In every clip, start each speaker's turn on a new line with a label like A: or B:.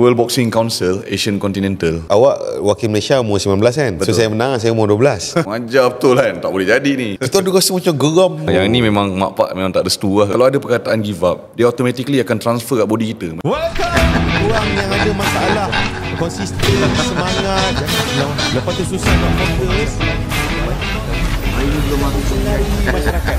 A: World Boxing Council Asian Continental.
B: Awak wakil Malaysia umur 19 kan? Betul. So saya menang, saya umur 12.
A: Wajar betul kan, tak boleh jadi ni.
B: Kita ada rasa macam geram.
A: Yang ni memang mak pak memang tak restu lah. Kalau ada perkataan give up, dia automatically akan transfer kat body kita.
C: Orang yang ada masalah, konsisten, semangat, lepas tu susah nak fokus. Ini belum masuk dari masyarakat.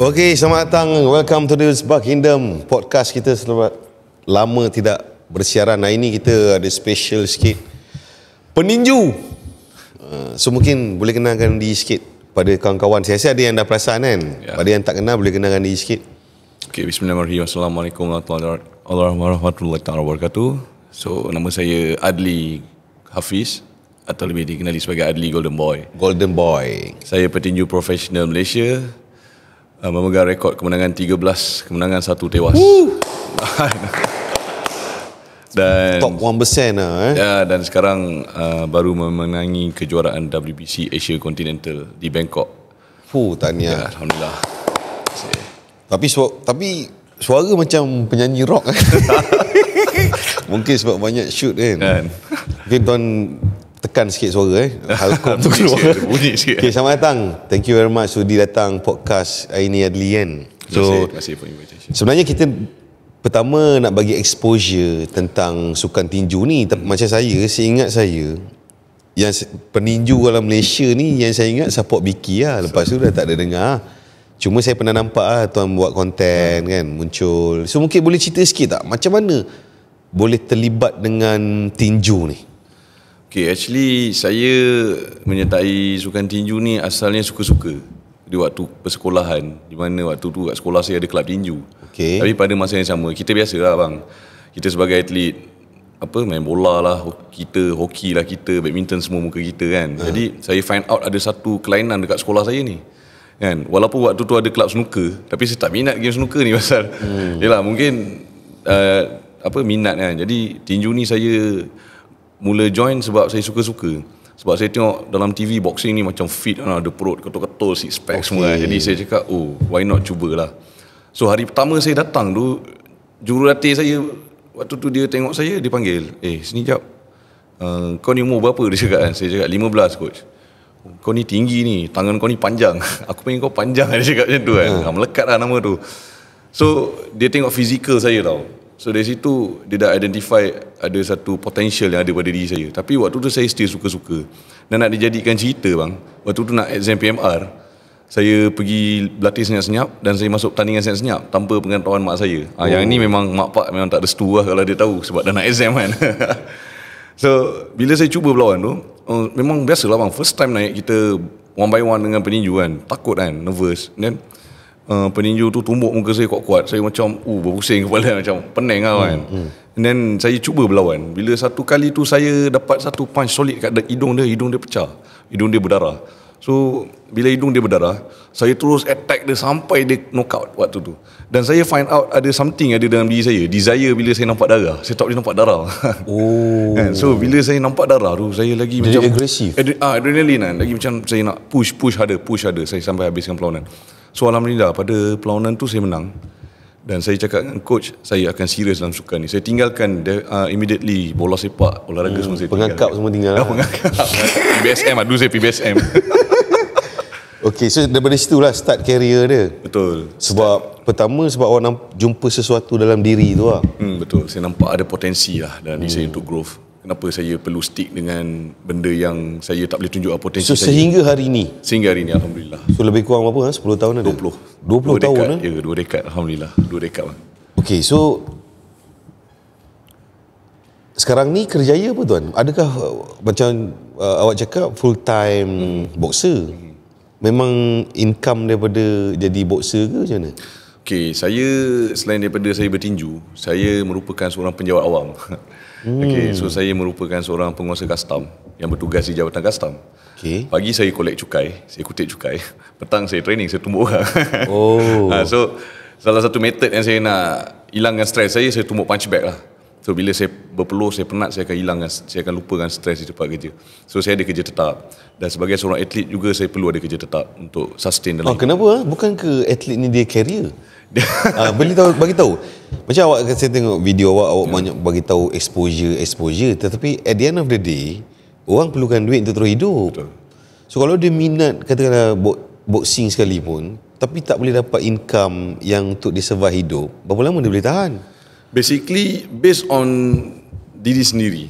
B: Okey, selamat datang. Welcome to the Uzbek Kingdom. Podcast kita selamat lama tidak bersiaran. Hari ini kita ada special sikit. Peninju. So mungkin boleh kenalkan diri sikit pada kawan-kawan. Saya rasa ada yang dah perasan kan? Ya. Pada yang tak kenal boleh kenalkan diri sikit.
A: Okey, bismillahirrahmanirrahim. Assalamualaikum warahmatullahi wabarakatuh. So nama saya Adli Hafiz atau lebih dikenali sebagai Adli Golden Boy.
B: Golden Boy.
A: Saya petinju profesional Malaysia. Memegang rekod kemenangan 13, kemenangan 1 tewas. Dan
B: top 1% lah
A: Ya, dan sekarang baru memenangi kejuaraan WBC Asia Continental di Bangkok.
B: Tahniah.
A: Ya, alhamdulillah.
B: Tapi suara macam penyanyi rock. Mungkin sebab banyak shoot kan. Mungkin tuan tekan sikit suara halkom tu keluar.
A: Bunyi sikit.
B: Okay, selamat datang. Thank you very much sudi datang podcast hari ni Adli kan.
A: So, terima kasih for invitation.
B: Sebenarnya kita pertama nak bagi exposure tentang sukan tinju ni. Macam saya ingat saya yang peninju dalam Malaysia ni yang saya ingat support Biki lah. Lepas tu dah tak ada dengar. Cuma saya pernah nampak lah tuan buat konten kan, muncul. So mungkin boleh cerita sikit tak macam mana boleh terlibat dengan tinju ni?
A: Okay, actually saya menyertai sukan tinju ni asalnya suka-suka di waktu persekolahan, di mana waktu tu kat sekolah saya ada kelab tinju.
B: Okay.
A: Tapi pada masa yang sama, kita biasalah bang, kita sebagai atlet main bola lah, kita hoki lah, kita badminton, semua muka kita kan. Jadi saya find out ada satu kelainan dekat sekolah saya ni kan. Walaupun waktu tu ada kelab snooker, tapi saya tak minat game snooker ni pasal yalah mungkin minat kan. Jadi tinju ni saya mula join sebab saya suka-suka. Sebab saya tengok dalam TV boxing ni macam fit ada perut ketul-ketul, six pack semua. Jadi saya cakap, why not cubalah. So hari pertama saya datang tu, jurulatih saya waktu tu dia tengok saya, dia panggil, sini jap, kau ni umur berapa? Dia cakap kan. Saya cakap 15 coach. Kau ni tinggi ni, tangan kau ni panjang. Aku pengen kau panjang. Dia cakap macam tu kan. Melekat lah nama tu. So dia tengok fizikal saya tau. So dari situ dia dah identify ada satu potential yang ada pada diri saya. Tapi waktu tu saya still suka-suka. Dan nak dijadikan cerita bang, waktu tu nak exam PMR, saya pergi berlatih senyap-senyap dan saya masuk pertandingan senyap-senyap tanpa pengetahuan mak saya. Yang ni memang mak pak memang tak restu lah kalau dia tahu sebab dah nak exam kan. So bila saya cuba berlawan tu, memang biasalah bang, first time naik kita one by one dengan peninju kan, takut kan, nervous. Dan peninju tu tumbuk muka saya kuat-kuat. Saya macam berpusing kepala, macam pening lah kan. And then saya cuba berlawan. Bila satu kali tu saya dapat satu punch solid kat hidung dia pecah. Hidung dia berdarah. So bila hidung dia berdarah, saya terus attack dia sampai dia knockout waktu tu. Dan saya find out ada something ada dalam diri saya, desire bila saya nampak darah. Saya tak boleh nampak darah. So bila saya nampak darah tu, saya lagi
B: jadi
A: macam
B: agresif.
A: Adrenalin kan. Lagi macam saya nak push harder. Saya sampai habiskan perlawanan. So alhamdulillah pada perlawanan tu saya menang. Dan saya cakap dengan coach, saya akan serius dalam sukan ni. Saya tinggalkan immediately bola sepak, olahraga semua saya tinggalkan.
B: Pengangkap semua tinggal.
A: Pengangkap. PBSM dulu saya PBSM.
B: Okay, so daripada situlah start career dia.
A: Betul.
B: Pertama sebab awak jumpa sesuatu dalam diri tu lah.
A: Betul. Saya nampak ada potensi lah dalam diri saya untuk growth. Kenapa saya perlu stick dengan benda yang saya tak boleh tunjuk potensi saya.
B: Sehingga hari ni?
A: Sehingga hari ni alhamdulillah.
B: So lebih kurang berapa? 10 tahun ada? 20 tahun
A: dekad, ya, 2 dekad alhamdulillah. 2 dekad bang. Okay,
B: so sekarang ni kerjaya apa tuan? Adakah macam awak cakap full time boxer? Memang income daripada jadi boxer ke macam mana?
A: Okay, saya selain daripada saya bertinju, saya merupakan seorang penjawat awam. Okay, so saya merupakan seorang penguasa custom yang bertugas di Jabatan Custom.
B: Okay.
A: Pagi saya collect cukai, saya kutip cukai. Petang saya training, saya tumbuk orang. So salah satu method yang saya nak hilangkan stres saya tumbuk punch bag lah. So bila saya berpeluh, saya penat, saya akan lupakan stres di tempat kerja. So saya ada kerja tetap. Dan sebagai seorang atlet juga saya perlu ada kerja tetap untuk sustain dalam.
B: Kenapa? Bukan ke atlet ni dia career? Boleh tahu, bagi tahu. Macam awak, saya tengok video awak banyak bagi tahu exposure, tetapi at the end of the day orang perlukan duit untuk terus hidup.
A: Betul.
B: So kalau dia minat katakanlah boxing sekalipun tapi tak boleh dapat income yang untuk dia survive hidup, berapa lama dia boleh tahan?
A: Basically based on diri sendiri.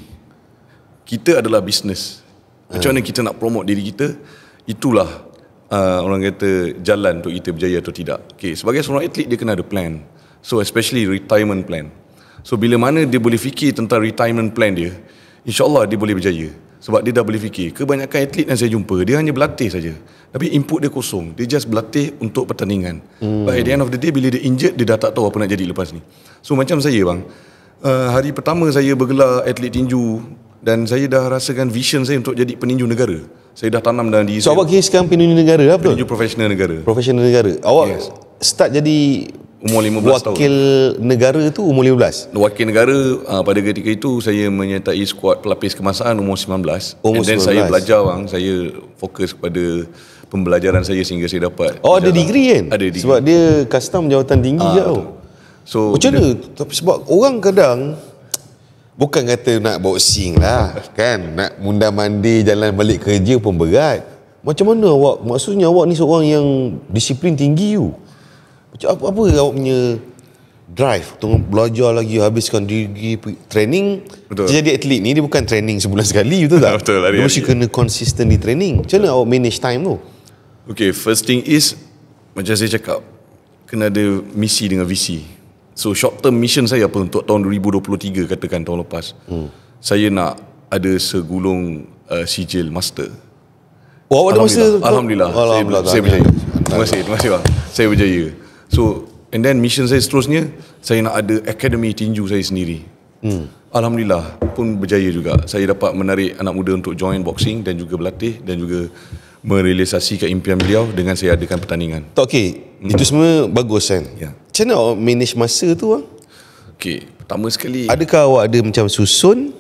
A: Kita adalah business. Macam mana kita nak promote diri kita, itulah orang kata jalan untuk kita berjaya atau tidak. Okay, sebagai seorang atlet dia kena ada plan. So especially retirement plan. So bila mana dia boleh fikir tentang retirement plan dia, InsyaAllah dia boleh berjaya. Sebab dia dah boleh fikir. Kebanyakan atlet yang saya jumpa, dia hanya berlatih saja. Tapi input dia kosong. Dia just berlatih untuk pertandingan. But at the end of the day, bila dia injured, dia dah tak tahu apa nak jadi lepas ni. So macam saya bang, hari pertama saya bergelar atlet tinju, dan saya dah rasakan vision saya untuk jadi peninju negara. Saya dah tanam dalam diri
B: So
A: saya.
B: awak kira sekarang peninju negara lah, betul?
A: Peninju profesional negara.
B: Profesional negara. Awak start jadi
A: Umur 15 tahun.
B: wakil negara tu umur 15?
A: Wakil negara pada ketika itu saya menyertai skuad pelapis kemasaan umur 19.
B: Umur
A: And then
B: 19.
A: saya belajar bang, saya fokus kepada pembelajaran saya sehingga saya dapat.
B: Oh, ada degree kan?
A: Ada degree.
B: Sebab dia custom jawatan tinggi je tau.
A: So
B: Macam mana? Tapi sebab orang kadang bukan kata nak boxing lah kan, nak mundar mandir jalan balik kerja pun berat. Macam mana awak, maksudnya awak ni seorang yang disiplin tinggi tu. Macam apa awak punya drive untuk belajar lagi, habiskan degree, training.
A: Betul.
B: Jadi atlet ni dia bukan training sebulan sekali, betul tak?
A: Betul,
B: Dia
A: hari-hari.
B: mesti kena consistent di training. Macam mana awak manage time tu?
A: Okay, first thing is macam saya cakap, kena ada misi dengan visi. So short term mission saya apa untuk tahun 2023, katakan tahun lepas, saya nak ada segulung sijil master.
B: Oh, awak ada masa
A: Alhamdulillah. Saya berjaya. Terima kasih bang. Saya berjaya. So and then mission saya seterusnya, saya nak ada akademi tinju saya sendiri. Alhamdulillah pun berjaya juga. Saya dapat menarik anak muda untuk join boxing dan juga berlatih dan juga merealisasikan impian beliau dengan saya adakan pertandingan.
B: Tak, okey. Itu semua bagus kan?
A: Ya.
B: Macam mana awak manage masa tu?
A: Okay, pertama sekali
B: Adakah awak ada macam susun?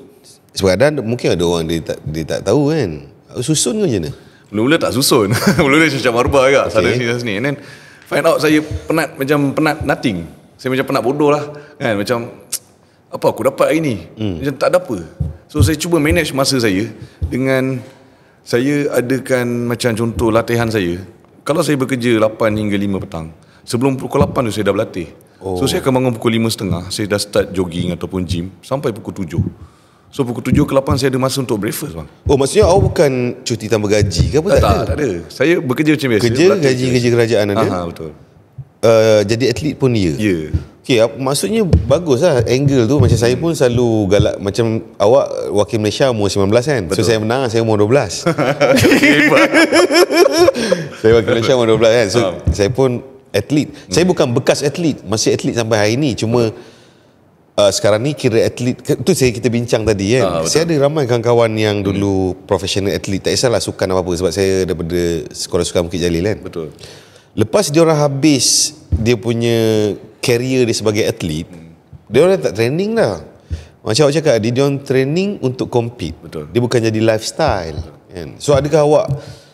B: Sebab ada mungkin ada orang dia tak tahu kan. Susun ke macam mana?
A: mula-mula tak susun. Mula-mula macam marbah agak, sana sini. And then find out saya penat nothing. Saya macam penat bodoh lah kan, macam apa aku dapat hari ni, macam tak ada apa. So saya cuba manage masa saya dengan saya adakan macam contoh latihan saya. Kalau saya bekerja 8 hingga 5 petang, sebelum pukul 8 tu saya dah berlatih. So saya akan bangun pukul 5.30, saya dah start jogging ataupun gym sampai pukul 7. So pukul 7 ke 8 saya ada masa untuk breakfast bang.
B: Oh, maksudnya awak bukan cuti tambah gaji ke apa?
A: Tak ada. Saya bekerja macam biasa.
B: Kerja,
A: berlatih
B: gaji kerajaan ada?
A: Betul.
B: Jadi atlet pun dia?
A: Ya.
B: Okay, maksudnya bagus lah angle tu. Macam saya pun selalu galak. Macam awak wakil Malaysia umur 19 kan? Betul. So saya menang, saya umur 12. Saya wakil Malaysia umur 12 kan? So saya pun atlet. Saya bukan bekas atlet, masih atlet sampai hari ni. Cuma sekarang ni kira atlet. Tu kita bincang tadi kan. Saya ada ramai kawan-kawan yang dulu professional atlet. Tak kisahlah sukan apa-apa, sebab saya daripada sekolah sukan Bukit Jalil kan.
A: Betul.
B: Lepas dia orang habis dia punya career dia sebagai atlet, dia orang tak training dah. Macam awak cakap, dia orang training untuk compete.
A: Betul.
B: Dia bukan jadi lifestyle kan? So adakah awak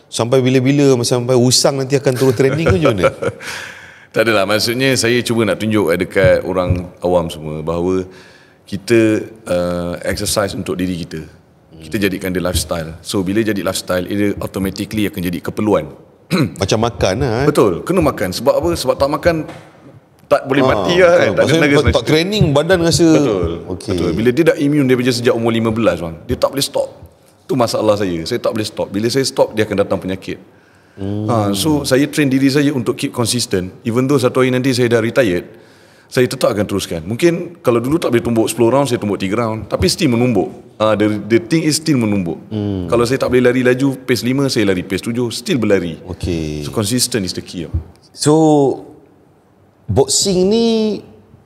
B: sampai bila-bila, sampai usang nanti akan terus training ke macam mana?
A: Tak adalah, maksudnya saya cuba nak tunjuk dekat orang awam semua bahawa kita exercise untuk diri kita. Kita jadikan dia lifestyle. So bila jadi lifestyle, dia automatically akan jadi keperluan.
B: Macam makan lah.
A: Betul, kena makan. Sebab apa? Sebab tak makan tak boleh mati lah kan. Tak ada tenaga
B: tak training badan rasa.
A: Betul.
B: Okay.
A: Betul. Bila dia dah immune daripada sejak umur 15 bang, dia tak boleh stop. Tu masalah saya. Saya tak boleh stop. Bila saya stop, dia akan datang penyakit. So saya train diri saya untuk keep consistent. Even though satu hari nanti saya dah retired, saya tetap akan teruskan. Mungkin kalau dulu tak boleh tumbuk 10 round, saya tumbuk 3 round. Tapi still menumbuk. The thing is still menumbuk. Kalau saya tak boleh lari laju pace 5, saya lari pace 7, still berlari.
B: Okay.
A: So consistent is the key.
B: So boxing ni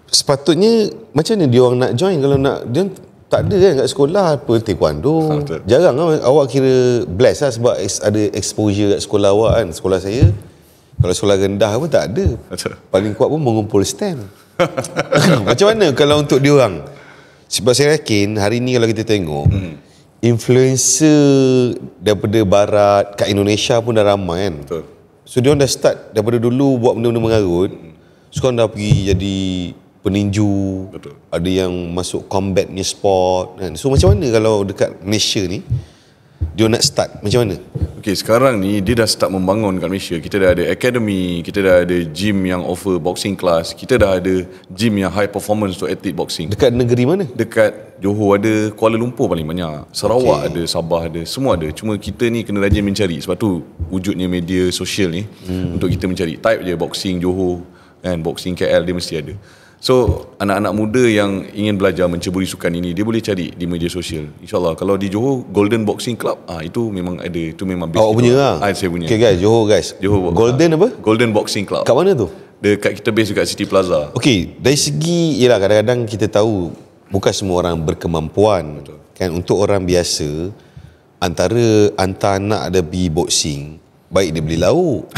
B: sepatutnya macam mana dia orang nak join? Kalau nak, dia tak ada kan kat sekolah apa taekwondo. Jarang lah. Awak kira blessed lah sebab ada exposure kat sekolah awak kan. Sekolah saya, kalau sekolah rendah pun tak ada.
A: Betul.
B: Paling kuat pun mengumpul stamp. Macam mana kalau untuk dia orang? Sebab saya yakin hari ni kalau kita tengok influencer daripada barat kat Indonesia pun dah ramai kan.
A: Betul.
B: So dia orang dah start daripada dulu buat benda-benda mengarut. Sekarang dah pergi jadi peninju.
A: Betul.
B: Ada yang masuk combat ni sport kan. So macam mana kalau dekat Malaysia ni dia nak start macam mana?
A: Okay, sekarang ni dia dah start membangun kat Malaysia. Kita dah ada academy, kita dah ada gym yang offer boxing class, kita dah ada gym yang high performance untuk atlet boxing.
B: Dekat negeri mana?
A: Dekat Johor ada, Kuala Lumpur paling banyak, Sarawak ada, Sabah ada, semua ada. Cuma kita ni kena rajin mencari. Sebab tu wujudnya media sosial ni untuk kita mencari. Type je boxing Johor kan, boxing KL, dia mesti ada. So anak-anak muda yang ingin belajar menceburi sukan ini, dia boleh cari di media sosial. InsyaAllah kalau di Johor Golden Boxing Club, itu memang ada, itu memang base.
B: Awak punya lah?
A: Saya punya.
B: Okay guys, Johor guys.
A: Johor
B: Golden apa?
A: Golden Boxing Club.
B: Kat mana tu?
A: Dekat kita base dekat City Plaza.
B: Okay, dari segi, yelah kadang-kadang kita tahu bukan semua orang berkemampuan. Betul. Kan, untuk orang biasa, antara hantar anak ada pergi boxing, baik dia beli lauk.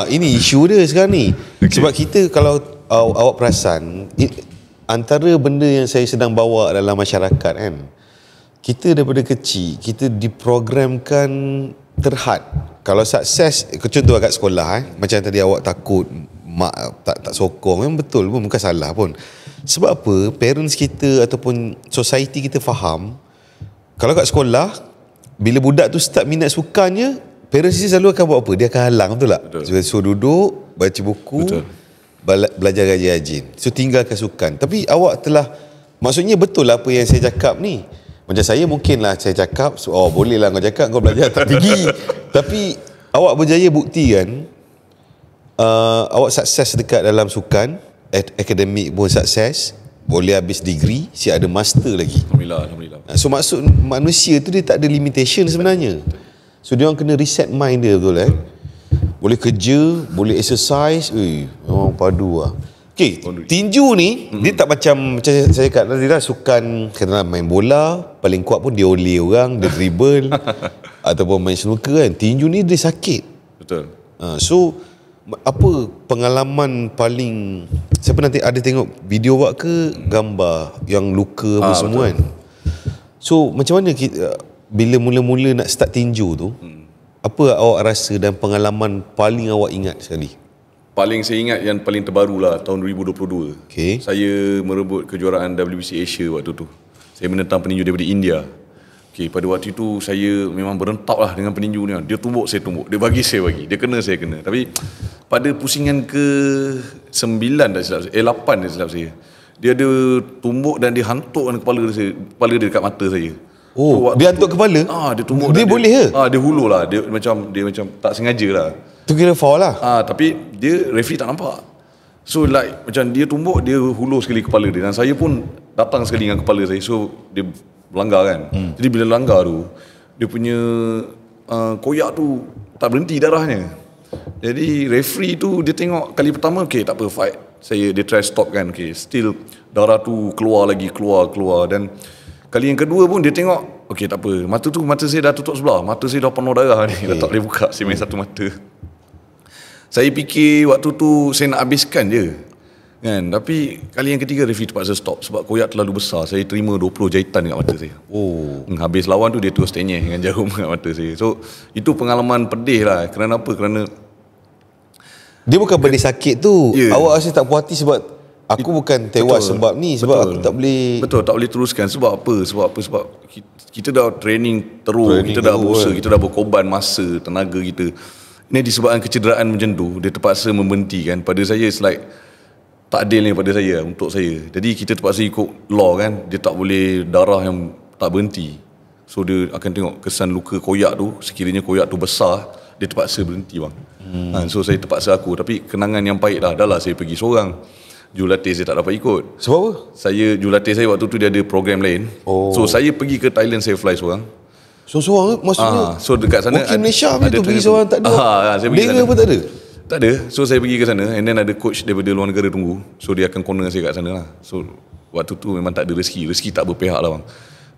B: Ini isu dia sekarang ni. Okay. Sebab kita kalau awak perasan, antara benda yang saya sedang bawa dalam masyarakat kan, kita daripada kecil kita diprogramkan terhad. Kalau sukses, contoh kat sekolah macam tadi awak takut mak tak sokong, memang betul pun, bukan salah pun. Sebab apa? Parents kita ataupun society kita faham, kalau kat sekolah bila budak tu start minat sukannya, parents dia selalu akan buat apa? Dia akan halang, betul tak? Betul. So duduk baca buku, betul, belajar rajin-rajin. So tinggalkan sukan. Tapi awak telah, maksudnya betul lah apa yang saya cakap ni. Macam saya mungkin lah saya cakap, boleh lah kau cakap, kau belajar tak pergi. Tapi awak berjaya buktikan, awak sukses dekat dalam sukan, akademik pun sukses, boleh habis degree, siap ada master lagi.
A: Alhamdulillah.
B: So maksud manusia tu dia tak ada limitation sebenarnya. So dia orang kena reset mind dia, betul Boleh kerja, boleh exercise, memang padu lah. Okay, tinju ni dia tak macam saya cakap tadi lah, sukan katakanlah main bola, paling kuat pun dia oleh orang, dia dribble ataupun main snooker kan. Tinju ni dia sakit.
A: Betul.
B: So apa pengalaman paling, saya pernah ada tengok video awak ke gambar yang luka apa semua kan. So macam mana kita, bila mula-mula nak start tinju tu, apa awak rasa dan pengalaman paling awak ingat sekali?
A: Paling saya ingat yang paling terbaru lah, tahun 2022.
B: Okay.
A: Saya merebut kejuaraan WBC Asia waktu tu. Saya menentang peninju daripada India. Okay, pada waktu itu saya memang berentak lah dengan peninju ni. Dia tumbuk, saya tumbuk. Dia bagi, saya bagi. Dia kena, saya kena. Tapi pada pusingan ke-9 tak silap saya, 8 tak silap saya, dia ada tumbuk dan dia hantukkan kepala dia dekat mata saya.
B: So, dia hantuk kepala?
A: Dia tumbuk.
B: Dia boleh ke?
A: Dia hulur lah. Dia macam tak sengaja lah.
B: Tu kira foul lah.
A: Tapi dia referee tak nampak. So like macam dia tumbuk, dia hulur sekali kepala dia, dan saya pun datang sekali dengan kepala saya. So dia melanggar kan. Jadi bila langgar tu, dia punya koyak tu tak berhenti darahnya. Jadi referee tu dia tengok kali pertama, okay tak apa, fight. Dia try stop kan, okay, still darah tu keluar lagi, keluar. Dan kali yang kedua pun dia tengok, okay tak apa, mata saya dah tutup sebelah, mata saya dah penuh darah ni, dah tak boleh buka, saya main satu mata. Saya fikir waktu tu saya nak habiskan je kan, tapi kali yang ketiga referee terpaksa stop sebab koyak terlalu besar. Saya terima 20 jahitan dekat mata saya. Habis lawan tu dia terus tenyeh dengan jarum dekat mata saya. So itu pengalaman pedih lah. Kerana apa? Kerana
B: dia bukan pedih sakit tu, awak rasa tak puas hati sebab aku bukan tewas sebab ni, sebab aku tak boleh. Betul,
A: tak boleh teruskan. Sebab apa? Sebab kita dah training terus, kita dah berusaha, kita dah berkorban masa, tenaga kita. Ini disebabkan kecederaan macam tu, dia terpaksa membentikan. Pada saya, it's like tak adil ni pada saya, untuk saya. Jadi kita terpaksa ikut law kan, dia tak boleh darah yang tak berhenti. So dia akan tengok kesan luka koyak tu, sekiranya koyak tu besar, dia terpaksa berhenti bang. So saya terpaksa aku, tapi kenangan yang pahit lah, dah lah saya pergi seorang. Jurulatih saya tak dapat ikut.
B: Sebab apa?
A: Jurulatih saya waktu tu dia ada program lain. So saya pergi ke Thailand, saya fly seorang.
B: So seorang maksudnya?
A: So dekat sana
B: Wakil Malaysia tu pergi seorang, tak ada dengar apa tak ada?
A: Tak ada. So saya pergi ke sana, and then ada coach daripada luar negara tunggu. So dia akan corner saya kat sana lah. So waktu tu memang tak ada rezeki tak berpihak lah bang.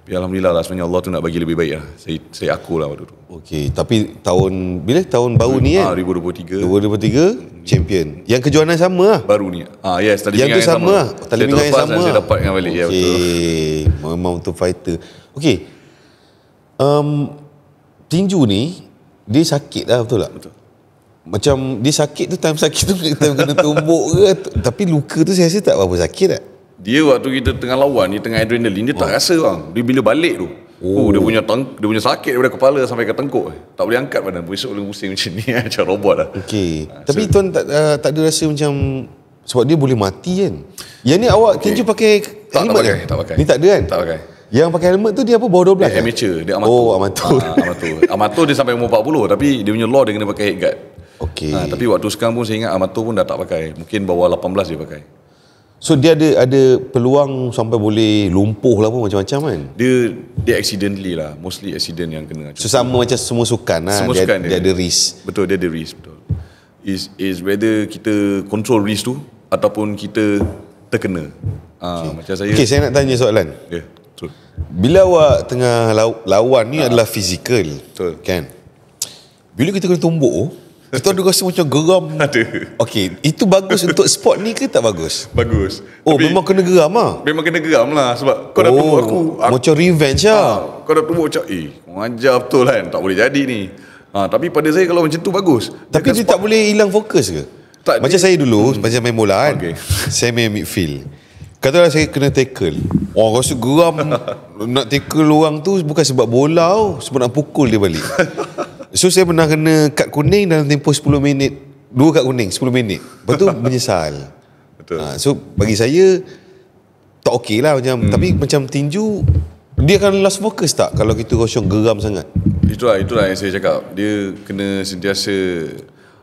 A: Tapi alhamdulillah lah, sebenarnya Allah tu nak bagi lebih baik lah. Saya aku lah waktu tu. Okay,
B: tapi tahun baru ni kan? 2023 champion. Yang kejuaraan sama lah?
A: Baru ni. Yes, tali
B: yang tu sama lah. Tali pinggang yang sama.
A: Saya dapat dengan balik.
B: Okay, betul. Memang untuk fighter. Okay, tinju ni dia sakit lah, betul tak?
A: Betul.
B: Macam dia sakit tu, time sakit tu time kena tumbuk ke? Tapi luka tu saya rasa tak apa sakit tak?
A: Dia waktu kita tengah lawan, dia tengah adrenalin, dia tak rasa bang. Dia bila balik tu, dia punya sakit daripada kepala sampai ke tengkuk. Tak boleh angkat badan. Besok boleh pusing macam ni macam robot lah.
B: Okey. Tapi tuan tak ada rasa macam sebab dia boleh mati kan? Yang ni awak tinju pakai helmet kan?
A: Tak pakai.
B: Ni tak ada kan?
A: Tak pakai.
B: Yang pakai helmet tu dia apa? Bawah 12 kan?
A: Amateur, dia amatur.
B: Oh, amatur.
A: Amatur dia sampai umur 40 tapi dia punya law dia kena pakai headguard.
B: Okey.
A: Tapi waktu sekarang pun saya ingat amatur pun dah tak pakai. Mungkin bawah 18 dia pakai.
B: So dia ada peluang sampai boleh lumpuh lah pun macam-macam kan?
A: Dia accidentally lah. Mostly accident yang kena.
B: So sama macam semua sukan lah.
A: Semua sukan
B: dia ada risk.
A: Betul, dia ada risk. Betul. Is whether kita control risk tu ataupun kita terkena. Macam saya.
B: Okey, saya nak tanya soalan.
A: Ya, betul.
B: Bila awak tengah lawan ni adalah fizikal.
A: Betul.
B: Kan? Bila kita kena tumbuk, kita ada rasa macam geram.
A: Ada.
B: Okey, itu bagus untuk sport ni ke tak bagus?
A: Bagus.
B: Oh,
A: Tapi
B: memang kena geram lah.
A: memang kena geram lah sebab kau dah tumbuk aku.
B: Macam revenge lah.
A: Kau dah tumbuk macam kau ajar betul kan. Tak boleh jadi ni. Tapi pada saya kalau macam tu bagus.
B: Tapi dia tak boleh hilang fokus ke?
A: Tak,
B: macam saya dulu, macam main bola kan.
A: Okay.
B: Saya main midfield. Katalah saya kena tackle. Rasa geram nak tackle orang tu bukan sebab bola tau, sebab nak pukul dia balik. So saya pernah kena kad kuning dalam tempoh 10 minit. 2 kad kuning 10 minit. Lepas tu menyesal.
A: Betul.
B: So bagi saya tak okey lah macam. Tapi macam tinju dia akan lost focus tak kalau kita kosong geram sangat?
A: Itulah yang saya cakap. Dia kena sentiasa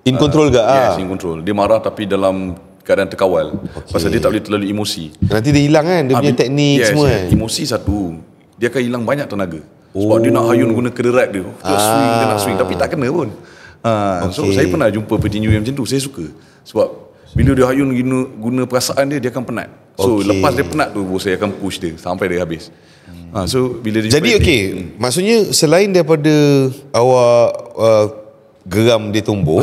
B: In control ke?
A: Yes, in control. Dia marah tapi dalam keadaan terkawal. Pasal dia tak boleh terlalu emosi.
B: Nanti dia hilang kan dia punya teknik semua kan.
A: Emosi satu, dia akan hilang banyak tenaga. Sebab dia nak hayun guna kederat dia. Dia nak swing tapi tak kena pun. So saya pernah jumpa petinju yang macam tu. Saya suka. Sebab bila dia hayun guna perasaan dia akan penat. So lepas dia penat tu saya akan push dia sampai dia habis. So bila dia
B: jadi okey, maksudnya selain daripada awak geram dia tumbuh,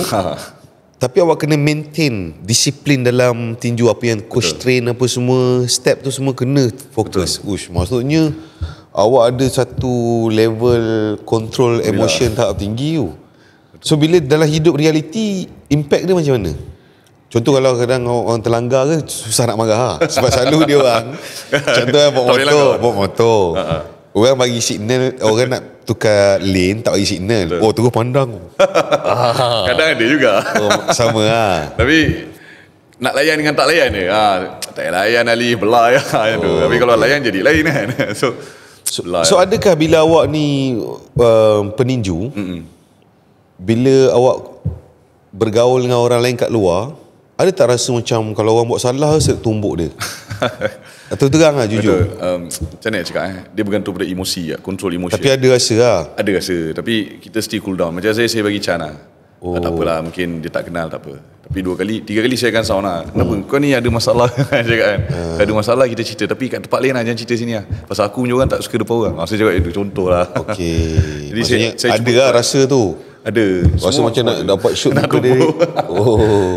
B: tapi awak kena maintain disiplin dalam tinju apa yang coach train apa semua, step tu semua kena fokus. Ush, maksudnya awak ada satu level control emotion tahap tinggi tu. So bila dalam hidup reality, impact dia macam mana? Contoh kalau kadang orang terlanggar ke susah nak marah sebab selalu dia orang contoh bawa motor. Orang bagi signal, orang nak tukar lane tak bagi signal. Betul. Oh, terus pandang.
A: Kadang ada juga.
B: Sama lah.
A: Tapi nak layan dengan tak layan dia. Tak layan Ali belah ya. Tapi kalau layan jadi lain kan. So
B: adakah bila awak ni peninju, bila awak bergaul dengan orang lain kat luar, ada tak rasa macam kalau orang buat salah saya tumbuk dia? Atau terang lah jujur.
A: Macam mana nak cakap dia bergantung pada emosi, control emosi.
B: Tapi ada rasa lah.
A: Ada rasa, tapi kita still cool down. Macam saya bagi Chan lah. Tak apalah, mungkin dia tak kenal tak apa. Tapi 2 kali, 3 kali saya akan sound lah. Kenapa? Kau ni ada masalah cakap kan. Ada masalah kita cerita, tapi kat tempat lain lah, jangan cerita sini lah. Pasal aku punya orang tak suka depan orang. Saya cakap itu contoh lah.
B: Okey.
A: Jadi
B: maksudnya
A: saya
B: ada lah rasa tu.
A: Ada.
B: Rasa macam nak dapat shoot muka dia.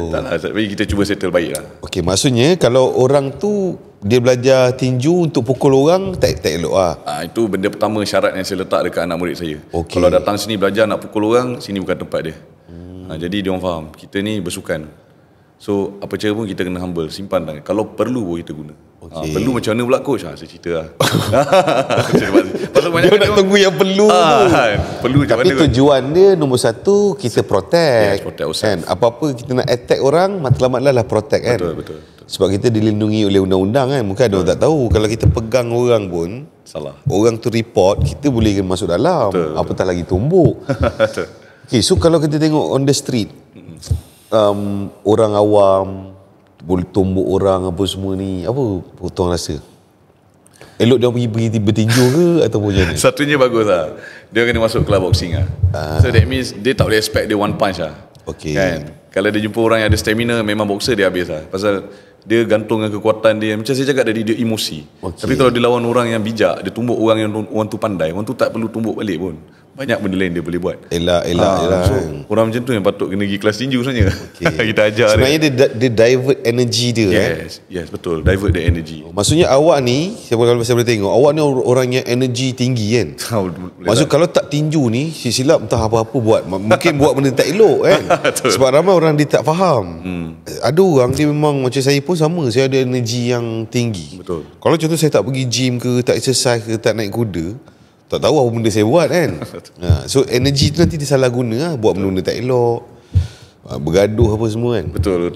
A: Tak lah, tapi kita cuba settle baik lah.
B: Okey, maksudnya kalau orang tu dia belajar tinju untuk pukul orang, tak elok lah.
A: Itu benda pertama syarat yang saya letak dekat anak murid saya. Kalau datang sini belajar nak pukul orang, sini bukan tempat dia. Jadi dia orang faham, kita ni bersukan. So apa cara pun kita kena humble, simpan tangan. Kalau perlu pun kita guna. Perlu macam mana pula coach? Saya cerita lah. Pasal banyak
B: dia nak tunggu yang perlu tu.
A: Perlu macam
B: tapi
A: mana
B: tujuan dia nombor 1 kita protect.
A: Yes, protect
B: kan? Apa-apa kita nak attack orang, matlamatlah lah protect kan.
A: Betul.
B: Sebab kita dilindungi oleh undang-undang kan. Mungkin ada orang tak tahu. Kalau kita pegang orang pun
A: salah,
B: orang tu report, kita boleh masuk dalam. Apatah lagi tumbuk. Okay, so kalau kita tengok on the street, orang awam boleh tumbuk orang apa semua ni, apa tuan rasa? Elok dia pergi bertinju ke ataupun macam mana?
A: Satunya bagus lah, dia kena masuk club boxing lah. So that means dia tak boleh expect dia one punch lah. Kan? Kalau dia jumpa orang yang ada stamina, memang boxer dia habis lah. Pasal dia gantung dengan kekuatan dia. Macam saya cakap tadi, dia emosi. Tapi kalau dia lawan orang yang bijak, dia tumbuk orang yang orang tu pandai, orang tu tak perlu tumbuk balik pun. banyak benda lain dia boleh buat.
B: Elak.
A: So orang macam tu yang patut kena pergi kelas tinju sebenarnya. Kita ajar
B: Sebenarnya dia divert energy dia.
A: Yes, betul. Divert the energy.
B: Maksudnya awak ni, kalau saya boleh tengok, awak ni orang yang energy tinggi kan. Maksud kalau tak tinju ni, silap entah apa-apa buat. Mungkin buat benda tak elok kan. Sebab ramai orang dia tak faham. Ada orang dia memang macam saya pun sama, saya ada energy yang tinggi.
A: Betul.
B: Kalau contoh saya tak pergi gym ke, tak exercise ke, tak naik kuda, tak tahu apa benda saya buat kan. So energy tu nanti disalah guna lah, buat benda tak elok, bergaduh apa semua kan.
A: Betul.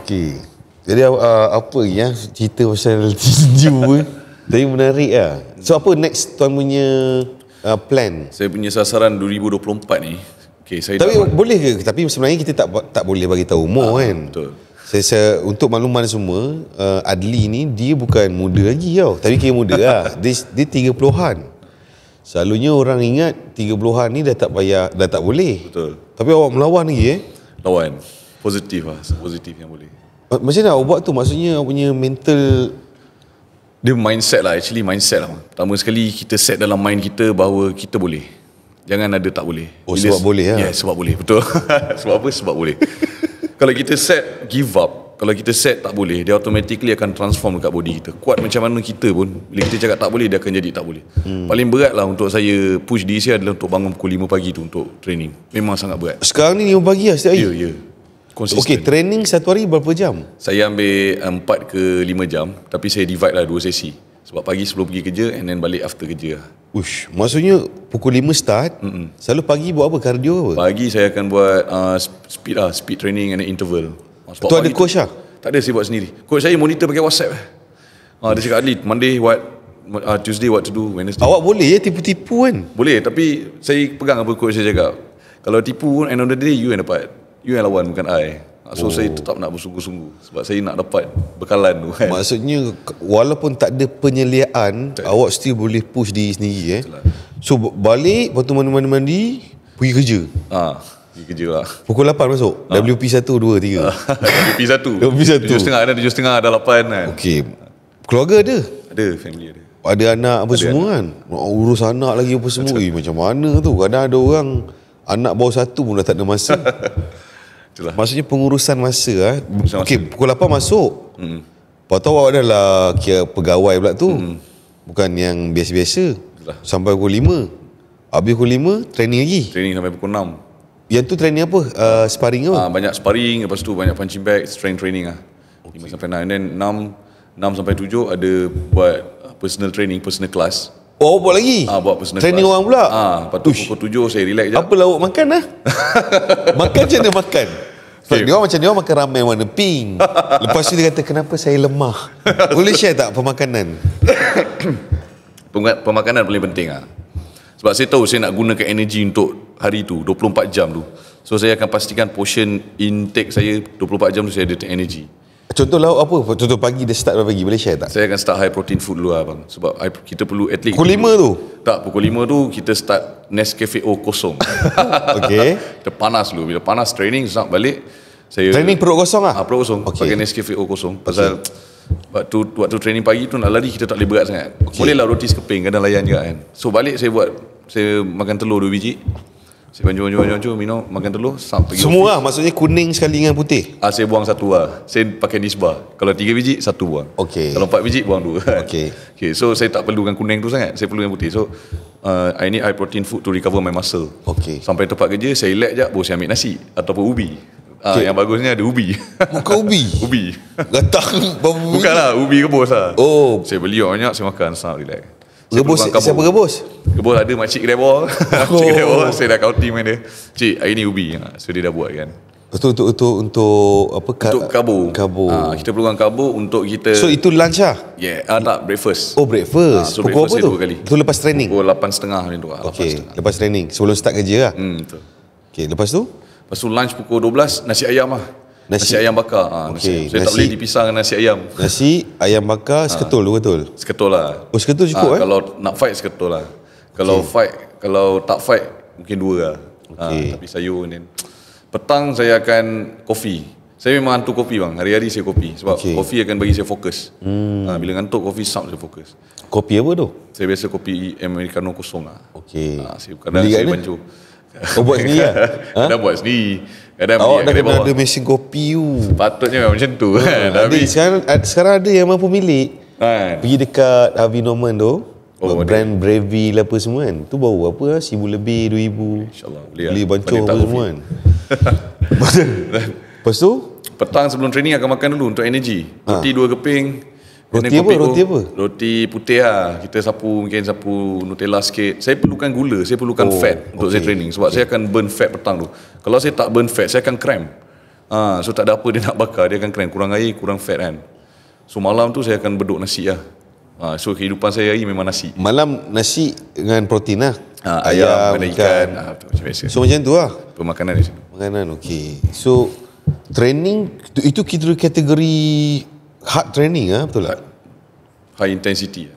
B: Okay. Jadi apa ya cerita pasal tinju tapi menarik lah. So apa next tuan punya plan?
A: Saya punya sasaran 2024 ni. Okay, saya
B: Tapi boleh ke? Tapi sebenarnya kita tak boleh bagi tahu umur kan.
A: Betul.
B: Saya untuk makluman semua, Adli ni dia bukan muda lagi tau. Tapi kira muda lah. Dia 30-an. Selalunya orang ingat 30-an ni dah tak boleh.
A: Betul.
B: Tapi awak melawan lagi
A: Lawan. Positif lah. Positif yang boleh.
B: Macam mana awak buat tu? Maksudnya awak punya mental.
A: Dia mindset lah. Actually mindset lah. Pertama sekali kita set dalam mind kita bahawa kita boleh. Jangan ada tak boleh.
B: Sebab boleh lah.
A: Sebab boleh. Betul. Sebab apa? Sebab boleh. Kalau kita set give up, kalau kita set tak boleh, dia automatically akan transform dekat body kita. Kuat macam mana kita pun, bila kita cakap tak boleh, dia akan jadi tak boleh. Paling berat lah untuk saya push diri saya adalah untuk bangun pukul 5 pagi tu untuk training. Memang sangat berat.
B: Sekarang ni 5 pagi lah setiap hari?
A: Ya. Konsisten.
B: Okay, training satu hari berapa jam?
A: Saya ambil 4 ke 5 jam, tapi saya divide lah 2 sesi. Sebab pagi sebelum pergi kerja and then balik after kerja.
B: Ush, maksudnya pukul 5 start, selalu pagi buat apa? Cardio apa?
A: Pagi saya akan buat speed training and interval.
B: Tu ada coach lah?
A: Tak ada, saya buat sendiri. Coach saya monitor pakai WhatsApp. Dia cakap, Adli, Monday what, Tuesday what to do, Wednesday.
B: Awak boleh tipu-tipu kan?
A: Boleh, tapi saya pegang apa coach saya cakap. Kalau tipu pun, end of the day, you yang dapat. You yang lawan, bukan I. So saya tetap nak bersungguh-sungguh sebab saya nak dapat bekalan tu kan.
B: Maksudnya walaupun tak ada penyeliaan, awak still boleh push diri sendiri So balik, lepas tu mandi, pergi kerja.
A: Pergi kerja lah.
B: Pukul 8 masuk? WP 1, 2, 3
A: WP 1
B: WP 1
A: 7.30 ada 7.30 ada 8 kan.
B: Okay. Keluarga ada?
A: Ada, family ada.
B: Ada anak apa ada semua anak. Kan? Urus anak lagi apa semua. Macam mana tu? Kadang ada orang anak bawah 1 pun dah tak ada masa. Itulah. Maksudnya pengurusan masa Okey, pukul 8 masuk. Lepas tu awak adalah kira pegawai pula tu. Bukan yang biasa-biasa. Itulah. Sampai pukul 5. Habis pukul 5 training lagi.
A: Training sampai pukul 6.
B: Yang tu training apa? Sparring apa?
A: Banyak sparring, lepas tu banyak punching bag, strength training lah. 5 sampai 6. And then 6 sampai 7 ada buat personal training, personal class.
B: Oh, buat lagi?
A: Buat personal
B: training
A: class.
B: Orang pula?
A: Lepas tu pukul 7 saya relax je.
B: Apa lauk makan lah? Makan macam mana makan? Okay. Dia orang makan ramen warna pink. Lepas tu dia kata, kenapa saya lemah? Boleh share tak pemakanan?
A: Pemakanan paling penting lah. Sebab saya tahu saya nak gunakan energi untuk hari tu, 24 jam tu. So saya akan pastikan portion intake saya 24 jam tu saya ada energy.
B: Contoh lauk apa? Contoh pagi dia start berapa pagi? Boleh share tak?
A: Saya akan start high protein food dulu lah bang. Sebab kita perlu atlet.
B: Pukul 5 tu?
A: Tak, pukul 5 tu kita start Nescafe O kosong.
B: Okay.
A: Kita panas dulu. Bila panas training, start balik.
B: Training perut kosong lah?
A: Perut kosong. Pakai Nescafe O kosong. Pasal waktu training pagi tu nak lari kita tak boleh berat sangat. Boleh lah roti sekeping, kadang layan juga kan. So balik saya makan telur 2 biji. Saya banjur minum, makan telur sampai
B: semua lah, maksudnya kuning sekali dengan putih?
A: Saya buang 1 lah. Saya pakai nisbah. Kalau 3 biji, 1 buang. Kalau 4 biji, buang 2. Okay, so saya tak perlukan kuning tu sangat. Saya perlukan putih. So I need high protein food to recover my muscle. Sampai tempat kerja, saya relax je, baru saya ambil nasi ataupun ubi. Yang bagusnya ada ubi.
B: Bukan ubi?
A: Ubi.
B: Gatang.
A: Bukanlah, ubi rebus lah. Saya beli banyak, saya makan, sangat relax.
B: Rebus, siapa rebus?
A: Rebus ada makcik kedai bawah. Makcik kedai bawah, saya dah counting dengan dia. Cik, hari ni ubi. So dia dah buat kan.
B: Untuk apa?
A: Untuk karbo. Kita perlukan karbo untuk kita.
B: So itu lunch lah?
A: Tak, breakfast.
B: Breakfast.
A: So
B: pukul
A: breakfast
B: apa tu? Itu lepas training?
A: Pukul 8.30 macam tu.
B: Lepas training, sebelum start kerja lah?
A: Betul.
B: Lepas tu?
A: Lepas tu lunch pukul 12, nasi ayam lah. Nasi ayam bakar. Saya tak boleh dipisah dengan nasi ayam.
B: Nasi ayam bakar seketul betul?
A: Seketul lah.
B: Seketul cukup
A: Kalau nak fight seketul lah. Kalau tak fight mungkin 2 lah. Tapi sayur ni. Petang saya akan kopi. Saya memang hantu kopi bang. Hari-hari saya kopi. Sebab kopi akan bagi saya fokus. Bila ngantuk, kopi sound saya fokus.
B: Kopi apa tu?
A: Saya biasa kopi Americano kosong lah.
B: Okey.
A: Kadang
B: Beli kat
A: saya
B: mana?
A: bancuh.
B: Buat sendiri lah?
A: Kadang buat sendiri. Kadang
B: Awak
A: beli
B: dah
A: kat kedai
B: kena
A: bawah.
B: ada mesin kopi tu.
A: Patutnya memang macam tu kan. Tapi
B: Sekarang ada yang mampu milik.
A: kan.
B: Pergi dekat Harvey Norman tu,
A: ada.
B: brand Bravy lah apa semua kan. Tu baru apa lah, 1,000 lebih, 2,000.
A: InsyaAllah
B: Beli bancuh
A: Banding
B: apa
A: tak
B: semua
A: kopi.
B: kan. Lepas tu,
A: Petang sebelum training akan makan dulu untuk energi. Roti 2 keping.
B: Roti
A: Then
B: apa?
A: kopi
B: Roti apa?
A: Roti putih lah. Kita mungkin sapu Nutella sikit. Saya perlukan gula, saya perlukan fat untuk saya training. Sebab saya akan burn fat petang tu. Kalau saya tak burn fat, saya akan cramp. So tak ada apa dia nak bakar, dia akan cramp. Kurang air, kurang fat kan. So malam tu saya akan beduk nasi lah. So kehidupan saya hari memang nasi.
B: malam nasi dengan protein lah.
A: Ayam, ikan. Macam biasa.
B: So macam tu lah.
A: Pemakanan di sini.
B: Makanan, okey. So, training, itu kita kategori hard training lah, betul tak?
A: High intensity.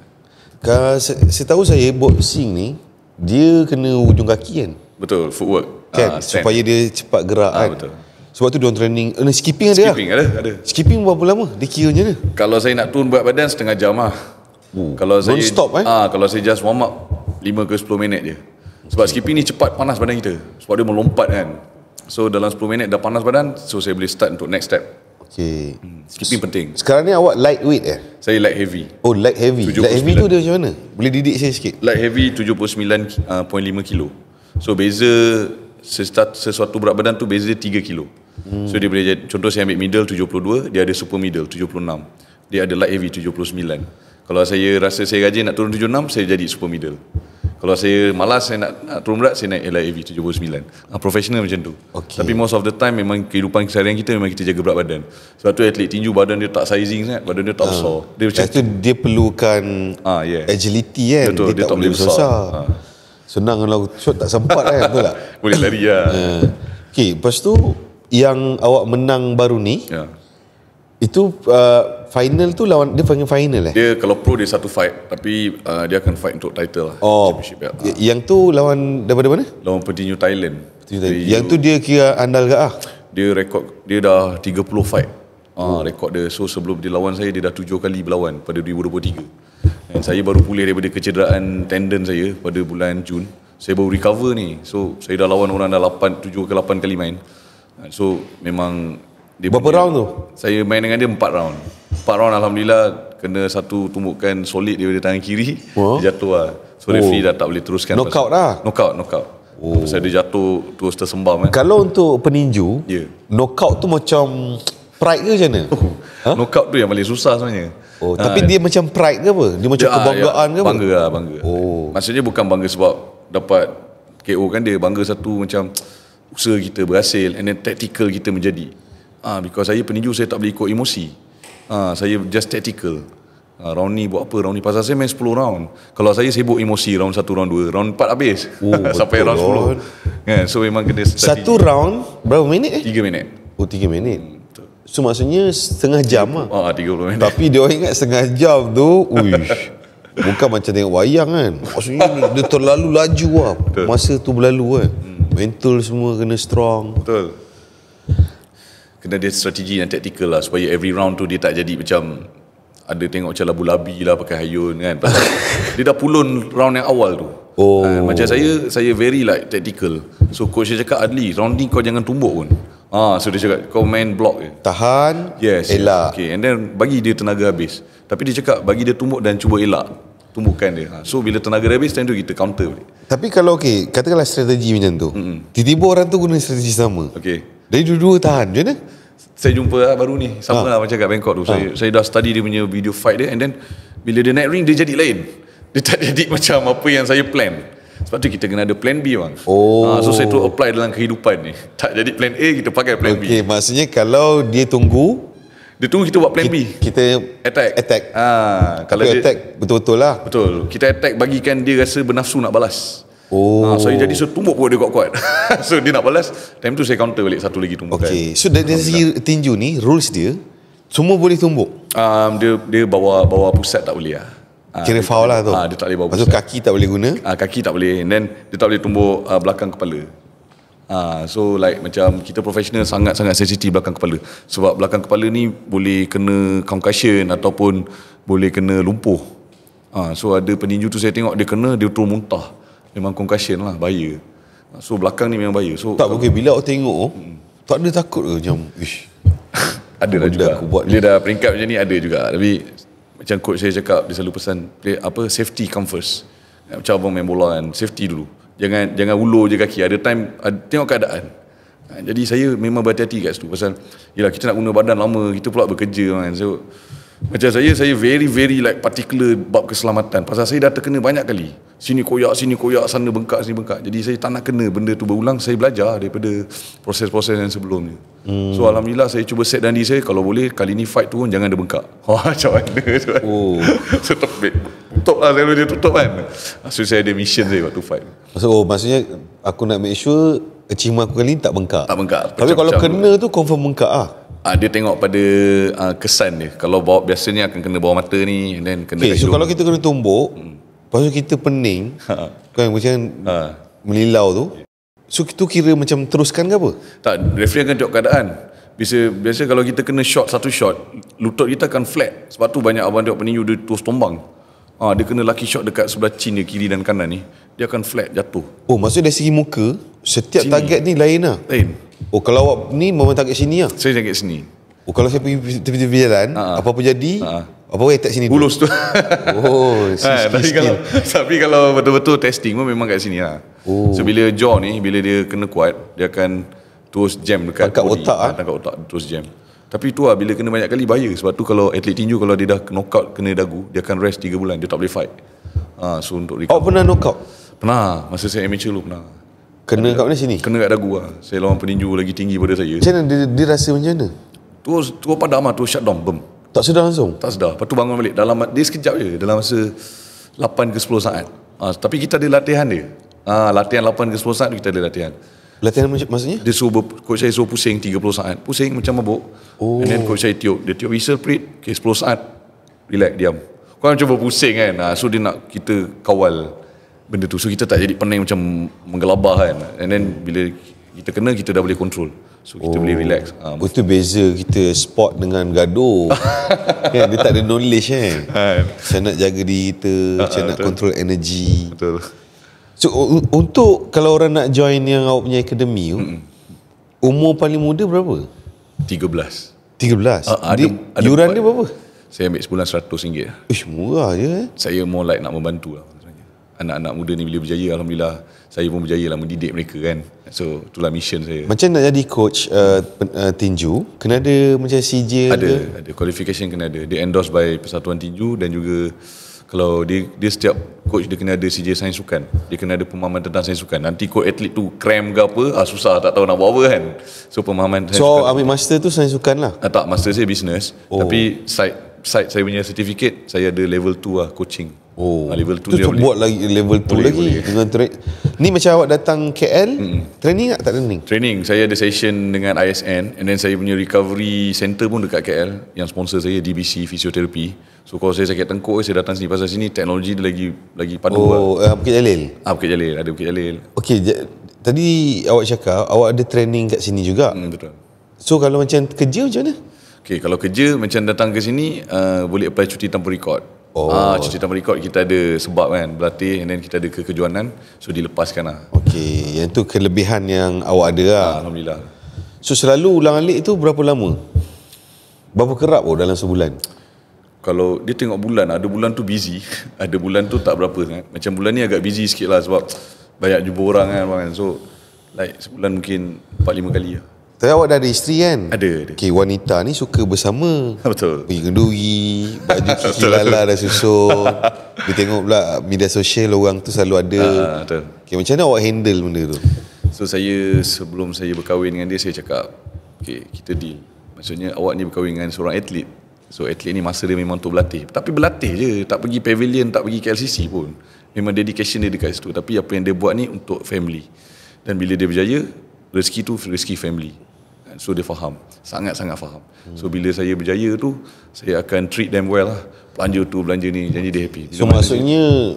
B: Saya tahu saya boxing ni, dia kena ujung kaki kan?
A: Betul, footwork.
B: Kan?
A: Stand.
B: Supaya dia cepat gerak kan?
A: Betul.
B: Sebab tu diorang training, skipping ada
A: Skipping
B: lah?
A: ada.
B: Skipping berapa lama? Dia kiranya dia?
A: Kalau saya nak turun berat badan setengah jam lah. Kalau saya
B: non-stop
A: kalau saya just warm up 5 ke 10 minit je. Sebab skipping ni cepat panas badan kita. Sebab dia melompat kan. So dalam 10 minit dah panas badan, so saya boleh start untuk next step.
B: Okey.
A: Skipping penting.
B: Sekarang ni awak lightweight
A: Saya light heavy.
B: Oh, light heavy.
A: 79.
B: Light heavy tu dia macam mana? Boleh didik saya sikit?
A: Light heavy 79.5 kilo. So beza sesuatu berat badan tu beza 3 kilo. So dia boleh jadi, contoh saya ambil middle 72, dia ada super middle 76. Dia ada light heavy 79. Kalau saya rasa saya rajin nak turun 76, saya jadi super middle. Kalau saya malas saya nak turun berat, saya naik light heavy 79. Professional macam tu. Tapi most of the time memang kehidupan keseharian kita memang kita jaga berat badan. Sebab tu atlet tinju badan dia tak sizing sangat, badan dia tak besar. Dia macam
B: Lepas tu dia perlukan agility kan.
A: Betul, dia tak boleh
B: besar. Senang kalau shot tak sempat kan, betul tak?
A: boleh lari lah.
B: Okey, lepas tu yang awak menang baru ni, itu final tu lawan dia panggil final
A: Dia kalau pro dia satu fight, tapi dia akan fight untuk title lah. Championship belt.
B: Yang tu lawan daripada mana?
A: Lawan petinju Thailand.
B: Yang tu dia kira andal ke ah?
A: Dia rekod dia dah 30 fight. Rekod dia. So sebelum dia lawan saya, dia dah 7 kali berlawan pada 2023. Dan saya baru pulih daripada kecederaan tendon saya pada bulan Jun. Saya baru recover ni. So saya dah lawan orang dah 7 ke 8 kali main. So memang dia
B: berapa round tu?
A: Saya main dengan dia 4 round. 4 round alhamdulillah kena satu tumbukan solid daripada tangan kiri. Dia jatuh lah. So referee dah tak boleh teruskan.
B: Knockout lah?
A: Knockout. Pasal dia jatuh terus tersembam kan.
B: Kalau untuk peninju, knockout tu macam pride ke macam mana?
A: Knockout tu yang paling susah sebenarnya.
B: Tapi dia macam pride ke apa? Dia macam kebanggaan ke apa?
A: Bangga. Maksudnya bukan bangga sebab dapat KO kan, dia bangga satu macam usaha kita berhasil and then tactical kita menjadi. Because saya peninju, saya tak boleh ikut emosi. Saya just tactical. Round ni buat apa, round ni. Pasal saya main 10 round. Kalau saya sibuk emosi, round 1, round 2, round 4 habis. Sampai round 10 kan? So memang kena strategi.
B: Satu round berapa minit
A: 3 minit.
B: 3 minit. So maksudnya setengah jam lah.
A: 30 minit.
B: Tapi dia ingat setengah jam tu, uish, bukan macam tengok wayang kan. Maksudnya dia terlalu laju lah. Masa tu berlalu kan. Mental semua kena strong.
A: Betul. Kena dia strategi dan taktikal lah, supaya every round tu dia tak jadi macam ada tengok macam labu-labi lah pakai hayun kan. Pasal dia dah pulun round yang awal tu. Macam saya very like tactical. So coach dia cakap, Adli, round ni kau jangan tumbuk pun. So dia cakap kau main block je.
B: Tahan,
A: elak. Okay, and then bagi dia tenaga habis. Tapi dia cakap bagi dia tumbuk dan cuba elak tumbukan dia. So bila tenaga dia habis, time tu kita counter balik.
B: Tapi kalau katakanlah strategi macam tu, tiba-tiba orang tu guna strategi sama. Jadi dua-dua tahan, macam mana?
A: Saya jumpa baru ni, sama lah macam kat Bangkok tu. Saya dah study dia punya video fight dia, and then bila dia naik ring, dia jadi lain. Dia tak jadi macam apa yang saya plan. Sebab tu kita kena ada plan B bang. So saya tu apply dalam kehidupan ni. Tak jadi plan A, kita pakai plan B.
B: Okay, maksudnya kalau dia tunggu,
A: kita buat plan B.
B: Kita attack.
A: Kalau dia
B: attack betul-betul lah.
A: Betul. Kita attack bagikan dia rasa bernafsu nak balas. Saya jadi tumbuk perut dia kuat-kuat. So dia nak balas, time tu saya counter balik satu lagi tumbukan.
B: Okay. So dari segi tinju ni, rules dia semua boleh tumbuk.
A: Dia bawa pusat tak boleh lah.
B: Kira foul lah tu.
A: Dia tak boleh bawa pusat.
B: Maksud kaki tak boleh guna.
A: Kaki tak boleh. And then dia tak boleh tumbuk belakang kepala. So like macam kita profesional sangat-sangat sensitif belakang kepala. Sebab belakang kepala ni boleh kena concussion ataupun boleh kena lumpuh. So ada peninju tu saya tengok dia kena, dia terus muntah. Memang concussion lah, bahaya. So belakang ni memang bahaya. So
B: Tak boleh bila awak tengok tak ada takut ke macam ish.
A: Ada lah juga. Bila dah peringkat macam ni ada juga. Tapi macam coach saya cakap, dia selalu pesan safety come first. Macam abang main bola kan, safety dulu. Jangan ulur je kaki. Ada time tengok keadaan. Jadi saya memang berhati-hati kat situ. Pasal yelah kita nak guna badan lama, kita pula bekerja kan. So macam saya very like particular bab keselamatan. Pasal saya dah terkena banyak kali. Sini koyak, sana bengkak, sini bengkak. Jadi saya tak nak kena benda tu berulang. Saya belajar daripada proses-proses yang sebelumnya. So alhamdulillah saya cuba set dalam diri saya, kalau boleh kali ni fight tu pun jangan ada bengkak. Macam mana tu kan. So tutup lah, selalu dia tutup kan. So saya ada mission saya waktu fight.
B: Maksudnya aku nak make sure achievement aku kali ni tak bengkak.
A: Tak bengkak.
B: Tapi kalau kena tu confirm bengkak lah.
A: Dia tengok pada kesan dia. Kalau bawa biasanya akan kena bawah mata ni, and then kena kat
B: so
A: hidung.
B: kalau kita kena tumbuk, lepas tu kita pening, kan macam melilau tu. So itu kira macam teruskan ke apa?
A: Tak, referee akan tengok keadaan. Biasa kalau kita kena satu shot, lutut kita akan flat. Sebab tu banyak abang tengok peninju dia terus tombang. Dia kena lucky shot dekat sebelah chin dia, kiri dan kanan ni, dia akan flat jatuh.
B: Maksudnya dari segi muka, setiap sini target ni lain lah.
A: Lain.
B: Kalau awak ni memang target sini lah.
A: Saya target sini.
B: Kalau saya pergi tepi-tepi jalan, apa-apa jadi, apa-apa attack sini
A: Bulus tu. Tapi kalau betul-betul testing pun memang kat sini lah. So bila jaw ni, bila dia kena kuat, dia akan terus jam dekat
B: tangkap
A: body.
B: otak
A: Tangkap otak, terus jam. Tapi tu lah, bila kena banyak kali bahaya. Sebab tu kalau atlet tinju, kalau dia dah knockout kena dagu, dia akan rest 3 bulan, dia tak boleh fight. So untuk recover.
B: Awak pernah knockout?
A: Pernah, masa saya amateur dulu pernah.
B: Kena kat mana sini?
A: Kena kat dagu lah. Saya lawan peninju lagi tinggi pada saya.
B: Macam mana dia rasa macam mana?
A: Terus padam lah, terus shutdown, bem.
B: Tak sedar langsung?
A: Tak sedar. Lepas tu bangun balik. Dia sekejap je, dalam masa 8 ke 10 saat. Tapi kita ada latihan dia. Latihan 8 ke 10 saat kita ada latihan.
B: Latihan maksudnya?
A: Dia coach saya suruh pusing 30 saat. Pusing macam mabuk. And then coach saya tiup. Dia tiup whistle prit. Okay, 10 saat. Relax, diam. Kau cuba pusing kan. So dia nak kita kawal benda tu. So kita tak jadi pening macam menggelabah kan. And then bila kita kena, kita dah boleh control. So kita boleh relax.
B: Itu beza kita sport dengan gaduh. Kan, dia tak ada knowledge kan. Macam nak jaga diri kita, macam nak control energy.
A: Betul.
B: So untuk kalau orang nak join yang awak punya akademi tu, umur paling muda berapa?
A: 13.
B: 13?
A: Ada
B: yuran dia berapa?
A: Saya ambil sebulan RM100.
B: Ish, murah je.
A: Saya more like nak membantu lah. Anak-anak muda ni bila berjaya, alhamdulillah saya pun berjaya lah mendidik mereka kan. So itulah mission saya.
B: Macam nak jadi coach tinju, kena ada macam CJ
A: ada qualification, kena ada. Dia endorsed by Persatuan Tinju, dan juga kalau dia setiap coach dia kena ada CJ sains sukan. Dia kena ada pemahaman tentang sains sukan. Nanti coach atlet tu cram ke apa, susah, tak tahu nak buat apa kan. So pemahaman sains
B: sukan.
A: So
B: ambil master tu sains sukan lah?
A: Tak, master saya business. Tapi side saya punya certificate, saya ada level 2 lah coaching. Level 2
B: tu buat lagi level 2 lagi dengan ni macam awak datang KL training tak training?
A: Training, saya ada session dengan ISN, and then saya punya recovery center pun dekat KL yang sponsor saya, DBC Physiotherapy. So kalau saya sakit tengkuk, saya datang sini. Pasal sini teknologi dia lagi padu lah.
B: Bukit Jalil?
A: Bukit Jalil, ada Bukit Jalil.
B: Okey, tadi awak cakap awak ada training kat sini juga.
A: Betul.
B: So kalau macam kerja macam mana?
A: Okay, kalau kerja macam datang ke sini, boleh apply cuti tanpa rekod. Cuti tanpa rekod kita ada sebab kan, berlatih, and then kita ada kekejuanan, so dilepaskan lah.
B: Okey, yang tu kelebihan yang awak ada lah.
A: Alhamdulillah.
B: So selalu ulang alik tu berapa lama? Berapa kerap dalam sebulan?
A: Kalau dia tengok bulan, ada bulan tu busy, ada bulan tu tak berapa kan. Macam bulan ni agak busy sikit lah sebab banyak jumpa orang kan. So like sebulan mungkin 4-5 kali lah.
B: Tapi awak dah ada isteri kan?
A: Ada.
B: Okay, wanita ni suka bersama.
A: Betul.
B: Pergi kenduri, baju kiki lala dah susun. Dia tengok pula media sosial orang tu selalu ada.
A: Betul.
B: Okay, macam mana awak handle benda tu?
A: So saya, sebelum saya berkahwin dengan dia, saya cakap, okay, kita deal. Maksudnya awak ni berkahwin dengan seorang atlet. So atlet ni masa dia memang untuk berlatih. Tapi berlatih je, tak pergi pavilion, tak pergi KLCC pun. Memang dedication dia dekat situ. Tapi apa yang dia buat ni untuk family. Dan bila dia berjaya, rezeki tu rezeki family. So dia faham, sangat-sangat faham. So bila saya berjaya tu, saya akan treat them well lah. Belanja tu, belanja ni, jadi dia happy.
B: So maksudnya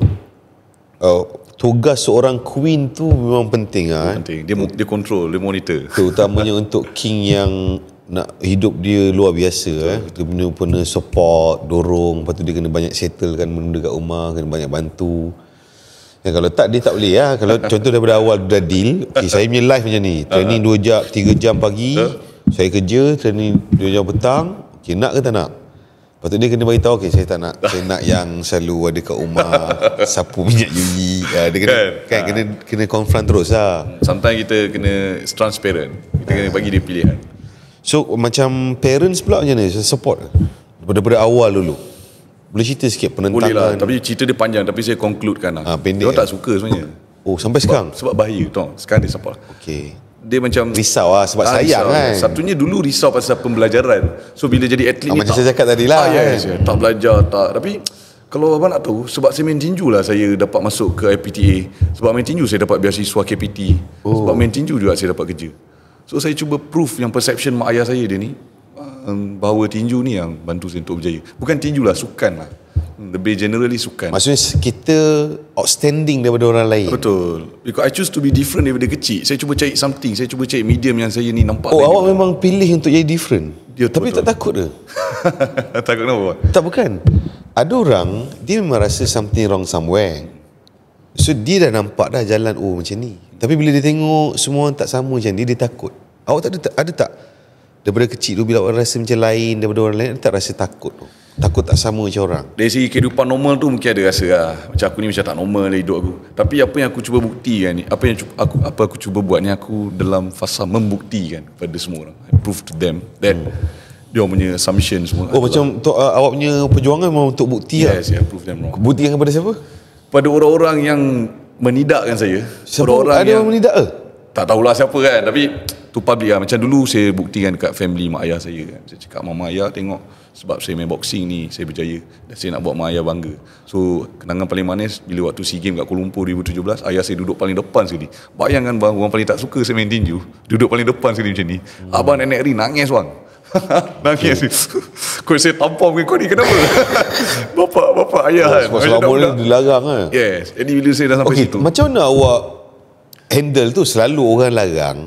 B: tugas seorang queen tu memang penting
A: Penting. Dia control, dia monitor.
B: Terutamanya untuk king yang nak hidup dia luar biasa. Dia kena support, dorong. Lepas tu dia kena banyak settlekan benda kat rumah, kena banyak bantu. Kalau tak, dia tak boleh lah. Kalau contoh daripada awal dah deal, saya punya life macam ni, training 2 jam 3 jam pagi, saya kerja, training 2 jam petang. Nak ke tak nak? Lepas tu dia kena beritahu, saya tak nak. Saya nak yang selalu ada kat rumah, sapu minyak UV. Dia kena confront terus lah.
A: Sometimes kita kena transparent. Kita kena bagi dia pilihan.
B: So macam parents pula macam mana? Support daripada awal dulu. Boleh cerita sikit penentangan?
A: Boleh lah, tapi cerita dia panjang. Tapi saya concludekan lah.
B: Pendek.
A: Dia tak suka sebenarnya.
B: Sampai sekarang?
A: Sebab bahaya tau. Sekarang dia support.
B: Okay.
A: Dia macam
B: risau lah sebab sayang
A: risau.
B: kan.
A: Satunya dulu risau pasal pembelajaran. So bila jadi atlet ni
B: macam saya cakap tadi lah
A: yes, tak belajar tak. Tapi kalau abang nak tahu, sebab saya main tinju lah saya dapat masuk ke IPTA. Sebab main tinju saya dapat beasiswa KPT. Sebab main tinju juga saya dapat kerja. So saya cuba proof yang perception mak ayah saya dia ni, bahawa tinju ni yang bantu saya untuk berjaya. Bukan tinju lah, sukan lah. Lebih generally sukan.
B: Maksudnya kita outstanding daripada orang lain.
A: Betul. Because I choose to be different daripada kecil. Saya cuba cari something. Saya cuba cari medium yang saya ni nampak.
B: Awak memang pilih untuk jadi different. Tapi
A: betul.
B: Tak takut ke?
A: Takut kenapa?
B: Tak, bukan. Ada orang, dia memang rasa something wrong somewhere. So dia dah nampak dah jalan macam ni. Tapi bila dia tengok semua orang tak sama macam ni, dia takut. Awak ada tak daripada kecil tu bila awak rasa macam lain daripada orang lain, tak rasa takut tu? Takut tak sama macam orang?
A: Dari segi kehidupan normal tu mungkin ada rasa lah, macam aku ni macam tak normal lah hidup aku. Tapi apa yang aku cuba buktikan ni, apa aku cuba buat ni, aku dalam fasa membuktikan pada semua orang. I prove to them that dia punya assumption semua.
B: Macam awak punya perjuangan memang untuk bukti lah?
A: Yes, I prove them wrong.
B: Buktikan kepada siapa?
A: Pada orang-orang yang menidakkan saya.
B: Ada orang menidak ke?
A: Tak tahulah siapa kan, tapi tu public lah. Macam dulu saya buktikan dekat family mak ayah saya kan. Saya cakap mama ayah tengok, sebab saya main boxing ni saya berjaya dan saya nak buat mak ayah bangga. So kenangan paling manis bila waktu SEA Games kat Kuala Lumpur 2017, ayah saya duduk paling depan sekali. Bayangkan bang, orang paling tak suka saya main tinju duduk paling depan sekali macam ni. Abang nenek Ri nangis bang. Nangis. Kau saya tampar kau ni kenapa? Bapak ayah kan.
B: Sebab selama ni dilarang kan.
A: Yes. Jadi bila saya dah sampai situ,
B: macam mana awak handle tu? Selalu orang larang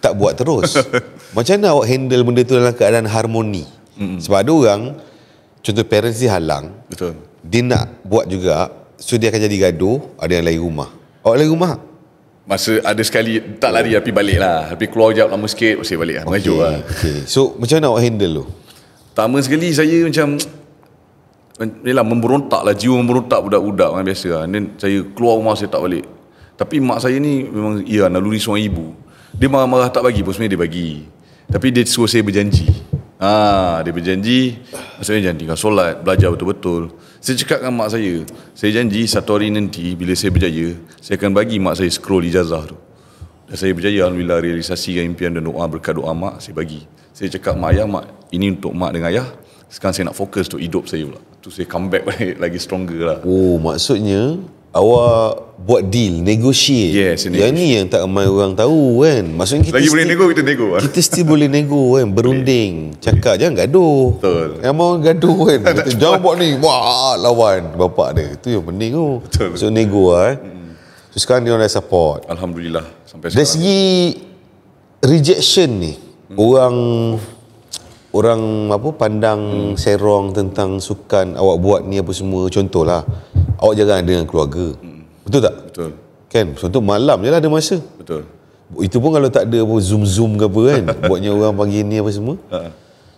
B: tak buat terus. Macam mana awak handle benda tu dalam keadaan harmoni? Sebab ada orang, contoh parents dia halang,
A: betul,
B: dia nak buat juga, so dia akan jadi gaduh. Ada yang lari rumah. Awak lari rumah?
A: Masa ada sekali tak lari tapi balik lah. Tapi keluar jap lama sikit, saya balik lah. Mengajuk lah.
B: So macam mana awak handle tu?
A: Pertama sekali saya macam yelah, memberontak lah. Jiwa memberontak budak-budak kan, biasa lah. Dan saya keluar rumah, saya tak balik. Tapi mak saya ni memang naluri seorang ibu. Dia marah-marah tak bagi pun sebenarnya dia bagi. Tapi dia suruh saya berjanji. Dia berjanji, maksudnya janji tinggal solat, belajar betul-betul. Saya cakap dengan mak saya janji satu hari nanti bila saya berjaya, saya akan bagi mak saya scroll ijazah tu. Dan saya berjaya, alhamdulillah, realisasikan impian dan doa, berkat doa mak, saya bagi. Saya cakap mak ayah, mak ini untuk mak dengan ayah. Sekarang saya nak fokus untuk hidup saya pula. Tu saya come back balik lagi stronger lah.
B: Maksudnya awak buat deal, negotiate.
A: Yes,
B: yang ni yang tak ramai orang tahu kan. Maksudnya kita
A: lagi boleh nego, kita nego.
B: Kita still boleh nego kan, berunding. Cakap jangan gaduh.
A: Betul.
B: Yang mau gaduh kan. Jangan buat ni, wah lawan bapak dia. Itu yang penting tu.
A: Betul.
B: So nego lah. So sekarang dia orang dah support.
A: Alhamdulillah sampai
B: sekarang. Dari segi rejection ni, orang pandang serong tentang sukan awak buat ni apa semua. Contohlah, awak jangan dengan keluarga. Betul tak?
A: Betul.
B: Kan? Contoh malam je lah ada masa.
A: Betul.
B: Itu pun kalau tak ada apa zoom ke apa kan. Buatnya orang panggil ni apa semua.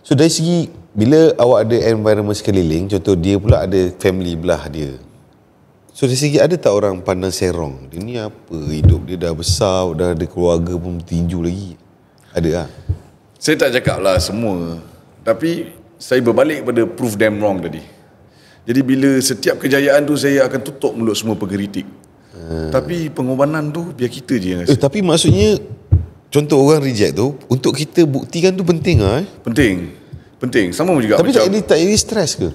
B: So dari segi bila awak ada environment sekeliling, contoh dia pula ada family belah dia. So dari segi ada tak orang pandang serong? Dia ni apa? Hidup dia dah besar, dah ada keluarga pun tinju lagi. Ada lah?
A: Saya tak cakap lah semua. Tapi saya berbalik pada prove them wrong tadi. Jadi bila setiap kejayaan tu saya akan tutup mulut semua pengkritik. Tapi pengorbanan tu biar kita je yang rasa.
B: Tapi maksudnya contoh orang reject tu, untuk kita buktikan tu penting lah.
A: Penting. Sama juga.
B: Tapi macam, tak jadi stres ke?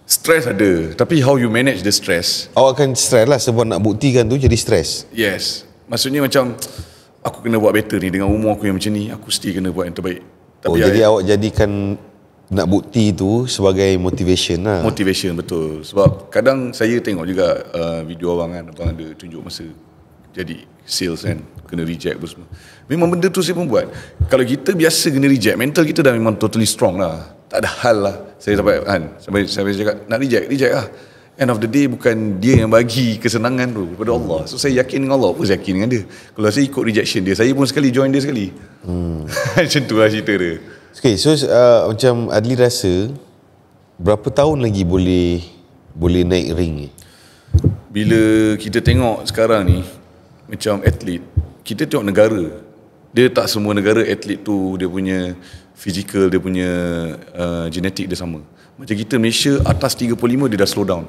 A: Stres ada. Tapi how you manage the stress.
B: Awak akan stres lah sebab nak buktikan tu jadi stres.
A: Yes. Maksudnya macam aku kena buat better ni. Dengan umur aku yang macam ni, aku mesti kena buat yang terbaik. Tapi
B: jadi awak jadikan nak bukti tu sebagai motivation lah.
A: Motivation, betul. Sebab kadang saya tengok juga video abang kan, abang ada tunjuk masa jadi sales kan, kena reject apa semua. Memang benda tu saya pun buat. Kalau kita biasa kena reject, mental kita dah memang totally strong lah. Tak ada hal lah. Saya sampai cakap nak reject lah. End of the day bukan dia yang bagi kesenangan tu, daripada Allah. So saya yakin dengan Allah, apa saya yakin dengan dia. Kalau saya ikut rejection dia, saya pun sekali join dia sekali. Macam tu lah cerita dia.
B: Okay, so macam Adli rasa berapa tahun lagi boleh naik ring ni?
A: Bila kita tengok sekarang ni, macam atlet, kita tengok negara. Dia tak semua negara atlet tu dia punya physical, dia punya genetik dia sama. Macam kita Malaysia atas 35 dia dah slow down.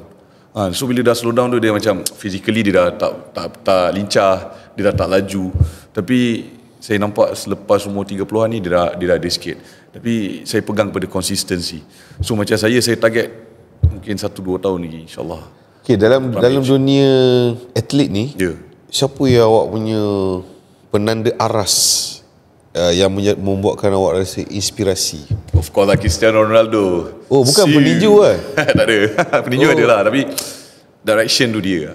A: So bila dah slow down tu dia macam physically dia dah tak lincah, dia dah tak laju. Tapi saya nampak selepas umur 30-an ni dia dah ada sikit. Tapi saya pegang pada consistency. So macam saya target mungkin 1-2 tahun lagi insyaAllah.
B: Okay, dalam dunia atlet ni, siapa yang awak punya penanda aras yang membuatkan awak rasa inspirasi?
A: Of course lah Cristiano Ronaldo.
B: Oh, bukan peninju kan?
A: Tak ada. Peninju ada lah, tapi direction tu dia.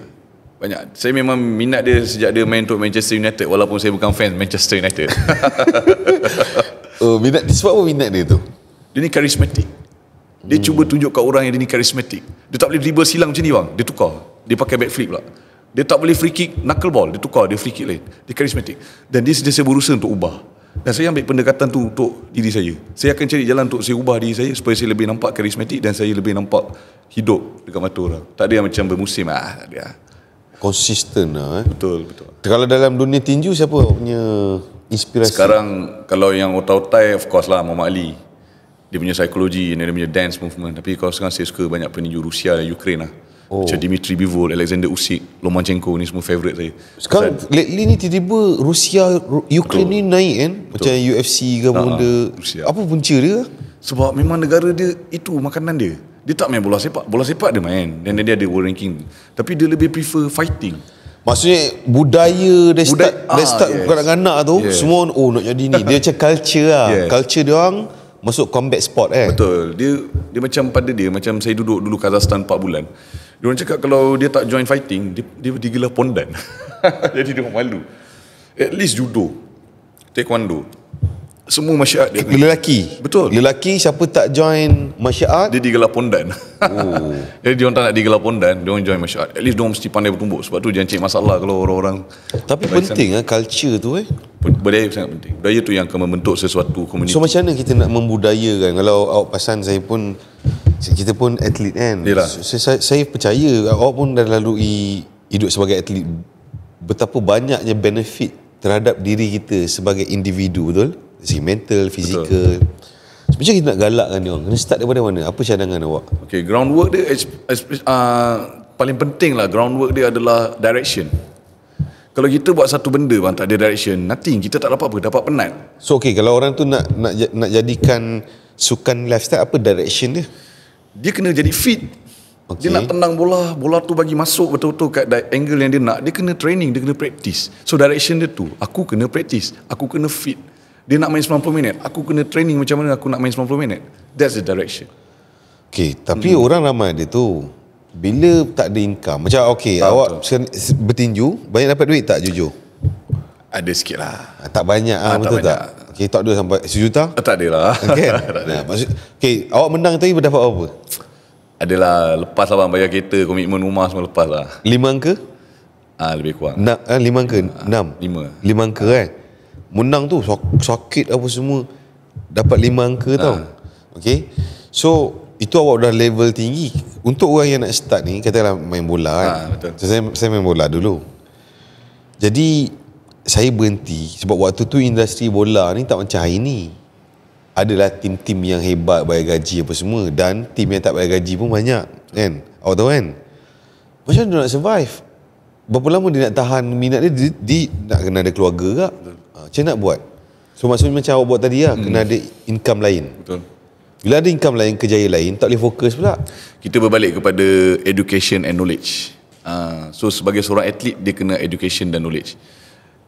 A: Banyak. Saya memang minat dia sejak dia main untuk Manchester United, walaupun saya bukan fan Manchester United.
B: Oh, sebab apa minat dia tu?
A: Dia ni karismatik. Dia cuba tunjuk kat orang yang dia ni karismatik. Dia tak boleh dribble silang macam ni bang. Dia tukar. Dia pakai backflip pula. Dia tak boleh free kick knuckleball. Dia tukar, dia free kick lain. Dia karismatik. Dan dia sentiasa berusaha untuk ubah. Dan saya ambil pendekatan tu untuk diri saya. Saya akan cari jalan untuk saya ubah diri saya supaya saya lebih nampak karismatik dan saya lebih nampak hidup dekat mata orang. Tak ada yang macam bermusim tak ada.
B: Konsisten lah.
A: Betul.
B: Kalau dalam dunia tinju, siapa punya inspirasi?
A: Sekarang kalau yang otai-otai, of course lah Muhammad Ali. Dia punya psikologi, dia punya dance movement. Tapi kalau sekarang saya suka banyak peninju Rusia dan Ukraine lah. Macam Dmitry Bivol, Alexander Usyk, Lomachenko, ni semua favourite saya.
B: Sekarang lately ni tiba-tiba Rusia, Ukraine ni naik kan? Macam UFC ke benda. Apa punca dia?
A: Sebab memang negara dia, itu makanan dia. Dia tak main bola sepak. Bola sepak dia main. Dan dia ada world ranking. Tapi dia lebih prefer fighting.
B: Maksudnya budaya dia start kanak-kanak tu, semua nak jadi ni. Dia macam culture lah. Culture dia orang masuk combat sport kan.
A: Betul. Dia macam pada dia, macam saya duduk dulu Kazakhstan 4 bulan. Dia orang cakap kalau dia tak join fighting, dia digelar pondan. Jadi dia malu. At least judo, taekwondo, semua martial art dia.
B: Lelaki.
A: Betul.
B: Lelaki siapa tak join martial art,
A: dia digelar pondan. Jadi dia orang tak nak digelar pondan, dia orang join martial art. At least dia orang mesti pandai bertumbuk. Sebab tu jangan cari masalah kalau orang-orang.
B: Tapi penting lah culture tu
A: Budaya sangat penting. Budaya tu yang akan membentuk sesuatu komuniti.
B: So macam mana kita nak membudayakan? Kalau awak perasan, kita pun atlet kan. Saya percaya awak pun dah lalui hidup sebagai atlet. Betapa banyaknya benefit terhadap diri kita sebagai individu, betul? Segi mental, fizikal. Macam kita nak galakkan dia orang, kena start daripada mana? Apa cadangan awak?
A: Okay, groundwork dia paling penting lah. Groundwork dia adalah direction. Kalau kita buat satu benda bang, tak ada direction, nothing, kita tak dapat apa, dapat penat.
B: So okay, kalau orang tu nak jadikan sukan lifestyle, apa direction dia?
A: Dia kena jadi fit. Dia nak tendang bola tu bagi masuk betul-betul kat angle yang dia nak. Dia kena training, dia kena practice. So direction dia tu, aku kena practice, aku kena fit. Dia nak main 90 minit, aku kena training macam mana aku nak main 90 minit. That's the direction.
B: Okay, tapi orang ramai dia tu, bila tak ada income, macam awak bertinju, banyak dapat duit tak jujur?
A: Ada sikit lah.
B: Tak banyak betul tak? Okay, tak ada sampai 1 juta?
A: Tak ada lah.
B: Okay. Awak menang tadi berdapat apa?
A: Adalah lepas lah bang, bayar kereta, komitmen rumah semua lepas lah.
B: 5 angka?
A: Lebih kurang.
B: 5 angka? 6? 5 angka kan? Menang tu sakit apa semua, dapat 5 angka tau. Okay. So itu awak dah level tinggi. Untuk orang yang nak start ni, katakanlah main bola kan.
A: Betul.
B: So, saya main bola dulu. Jadi saya berhenti sebab waktu tu industri bola ni tak macam hari ni. Adalah tim-tim yang hebat bayar gaji apa semua, dan tim yang tak bayar gaji pun banyak kan. Awak tahu kan? Macam mana dia nak survive? Berapa lama dia nak tahan minat dia nak kena ada keluarga tak? Macam nak buat? So maksudnya macam awak buat tadi lah, kena ada income lain.
A: Betul.
B: Bila ada income lain, kerjaya lain, tak boleh fokus pula.
A: Kita berbalik kepada education and knowledge. So sebagai seorang atlet, dia kena education dan knowledge.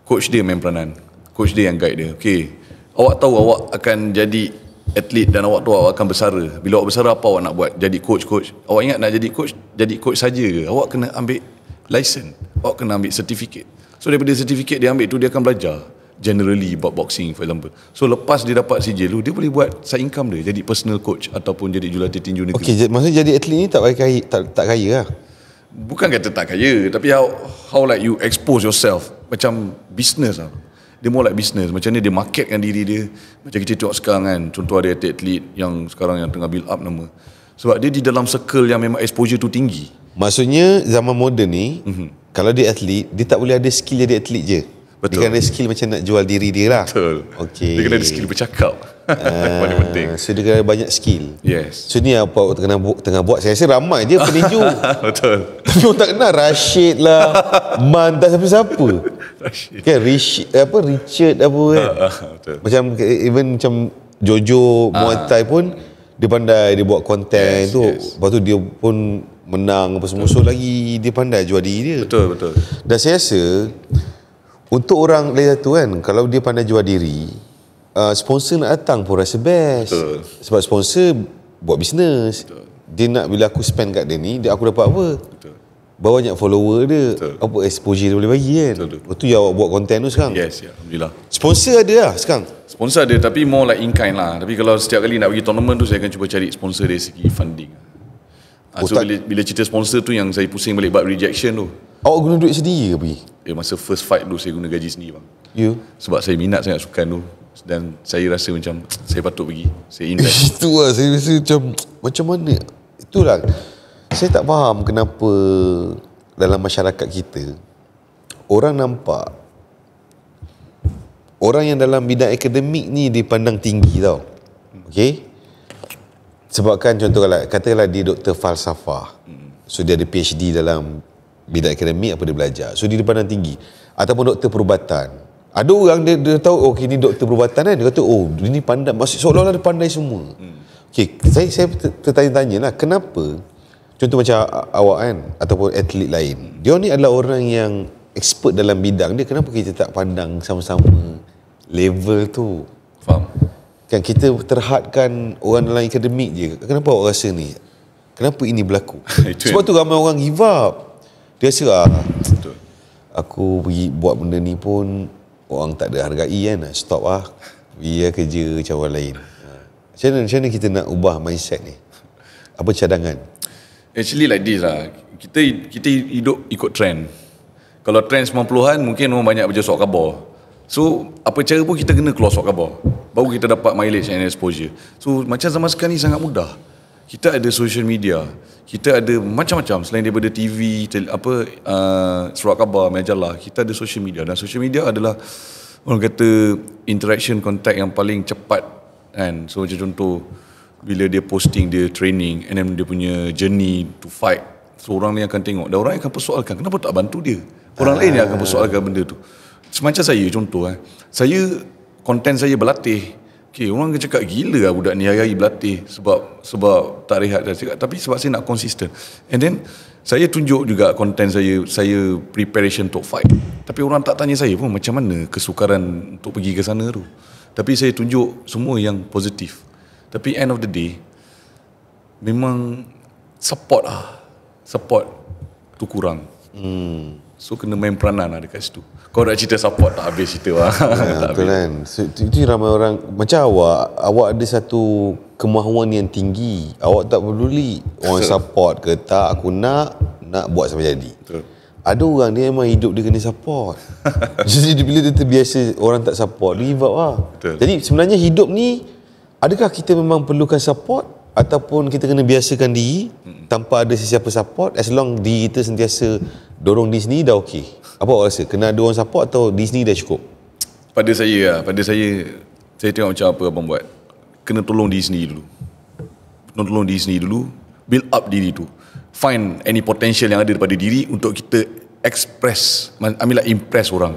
A: Coach dia main peranan. Coach dia yang guide dia. Okay, awak tahu awak akan jadi atlet dan awak tu awak akan bersara. Bila awak bersara, apa awak nak buat? Jadi coach. Awak ingat nak jadi coach saja ke? Awak kena ambil license, awak kena ambil certificate. So daripada certificate dia ambil tu, dia akan belajar generally about boxing for example. So lepas dia dapat sijil tu, dia boleh buat side income dia, jadi personal coach ataupun jadi jurulatih tinju negeri.
B: Okey, maksudnya jadi atlet ni tak kaya lah.
A: Bukan kata tak kaya, tapi how like you expose yourself, macam business lah. Dia more like business. Macam ni dia marketkan diri dia. Macam kita tengok sekarang kan, contoh ada atlet yang sekarang yang tengah build up nama. Sebab dia di dalam circle yang memang exposure tu tinggi.
B: Maksudnya zaman moden ni, kalau dia atlet, dia tak boleh ada skill jadi atlet je.
A: Betul.
B: Dia kena ada skill macam nak jual diri dia lah.
A: Betul.
B: Okey.
A: Dia kena ada skill bercakap. Paling penting.
B: So dia kena ada banyak skill.
A: Yes.
B: So ni apa awak tengah buat. Saya rasa ramai je peninju.
A: Betul.
B: Tapi orang tak kenal Rashid lah, Man, tak siapa-siapa. Kan Richard apa kan.
A: Betul.
B: Macam even macam Jojo Muay Thai pun dia pandai, dia buat konten tu. Lepas tu dia pun menang apa semua. So lagi dia pandai jual diri dia.
A: Betul.
B: Dan saya rasa untuk orang lain satu kan, kalau dia pandai jual diri, sponsor nak datang pun rasa best.
A: Betul.
B: Sebab sponsor buat bisnes. Dia nak bila aku spend kat dia ni, aku dapat apa?
A: Betul.
B: Banyak follower dia.
A: Betul.
B: Apa exposure dia boleh bagi kan?
A: Betul.
B: Lepas tu yang awak buat konten tu sekarang.
A: Yes, ya, alhamdulillah.
B: Sponsor ada lah sekarang.
A: Sponsor ada, tapi more like in kind lah. Tapi kalau setiap kali nak pergi tournament tu, saya akan cuba cari sponsor dari segi funding. So bila cerita sponsor tu yang saya pusing balik bab rejection tu.
B: Awak guna duit sendiri ke pergi?
A: Masa first fight tu saya guna gaji sendiri bang.
B: You?
A: Sebab saya minat sangat sukan tu. Dan saya rasa macam saya patut pergi. Saya invest.
B: Itu lah, saya rasa macam mana. Itulah, saya tak faham kenapa dalam masyarakat kita orang nampak orang yang dalam bidang akademik ni dipandang tinggi tau. Okey? Sebabkan contoh katakanlah dia doktor falsafah. So dia ada PhD dalam bidang akademik, apa dia belajar. So dia dipandang tinggi. Ataupun doktor perubatan. Ada orang dia tahu okey ni doktor perubatan kan, dia kata dia ni pandai, maksud seolah-olah dia pandai semua. Okey, saya tertanya-tanya lah, kenapa contoh macam awak kan ataupun atlet lain, dia ni adalah orang yang expert dalam bidang dia, kenapa kita tak pandang sama-sama level tu?
A: Faham?
B: Kan kita terhadkan orang dalam akademik je. Kenapa awak rasa ni? Kenapa ini berlaku? Sebab tu ramai orang give up. Dia rasa
A: Betul.
B: aku pergi buat benda ni pun orang tak ada hargai kan, stop lah, pergi kerja macam orang lain. Macam mana kita nak ubah mindset ni? Apa cadangan?
A: Actually like this lah. Kita hidup ikut trend. Kalau trend 90-an mungkin orang banyak baca surat khabar. So apa cara pun kita kena keluar surat khabar, baru kita dapat mileage and exposure. So macam zaman sekarang ni sangat mudah. Kita ada social media, kita ada macam-macam selain daripada TV, surat khabar, majalah. Kita ada social media, dan social media adalah orang kata interaction, contact yang paling cepat kan. So macam contoh bila dia posting dia training and then dia punya journey to fight, so orang ni akan tengok dan orang akan persoalkan kenapa tak bantu dia. Orang lain yang akan persoalkan benda tu. Semacam saya contoh saya konten saya berlatih. Okay, orang akan cakap gila lah budak ni hari-hari berlatih sebab tak rehat. Tapi sebab saya nak konsisten. And then saya tunjuk juga konten saya preparation untuk fight. Tapi orang tak tanya saya pun macam mana kesukaran untuk pergi ke sana tu. Tapi saya tunjuk semua yang positif. Tapi end of the day memang support tu kurang. So kena main peranan lah dekat situ. Kau nak cerita support tak habis cerita lah.
B: Betul kan. So, itu ramai orang macam awak ada satu kemahuan yang tinggi. Awak tak peduli orang support ke tak, aku nak buat sampai jadi.
A: Betul.
B: Ada orang dia memang hidup dia kena support. Jadi bila dia terbiasa orang tak support, dia give up lah.
A: Betul.
B: Jadi sebenarnya hidup ni, adakah kita memang perlukan support ataupun kita kena biasakan diri tanpa ada sesiapa support, as long diri kita sentiasa dorong diri sendiri dah okey? Apa awak rasa? Kena ada orang support atau diri sendiri dah cukup?
A: Pada saya tengok macam apa abang buat. Kena tolong diri sendiri dulu. Build up diri tu. Find any potential yang ada daripada diri untuk kita express, impress orang.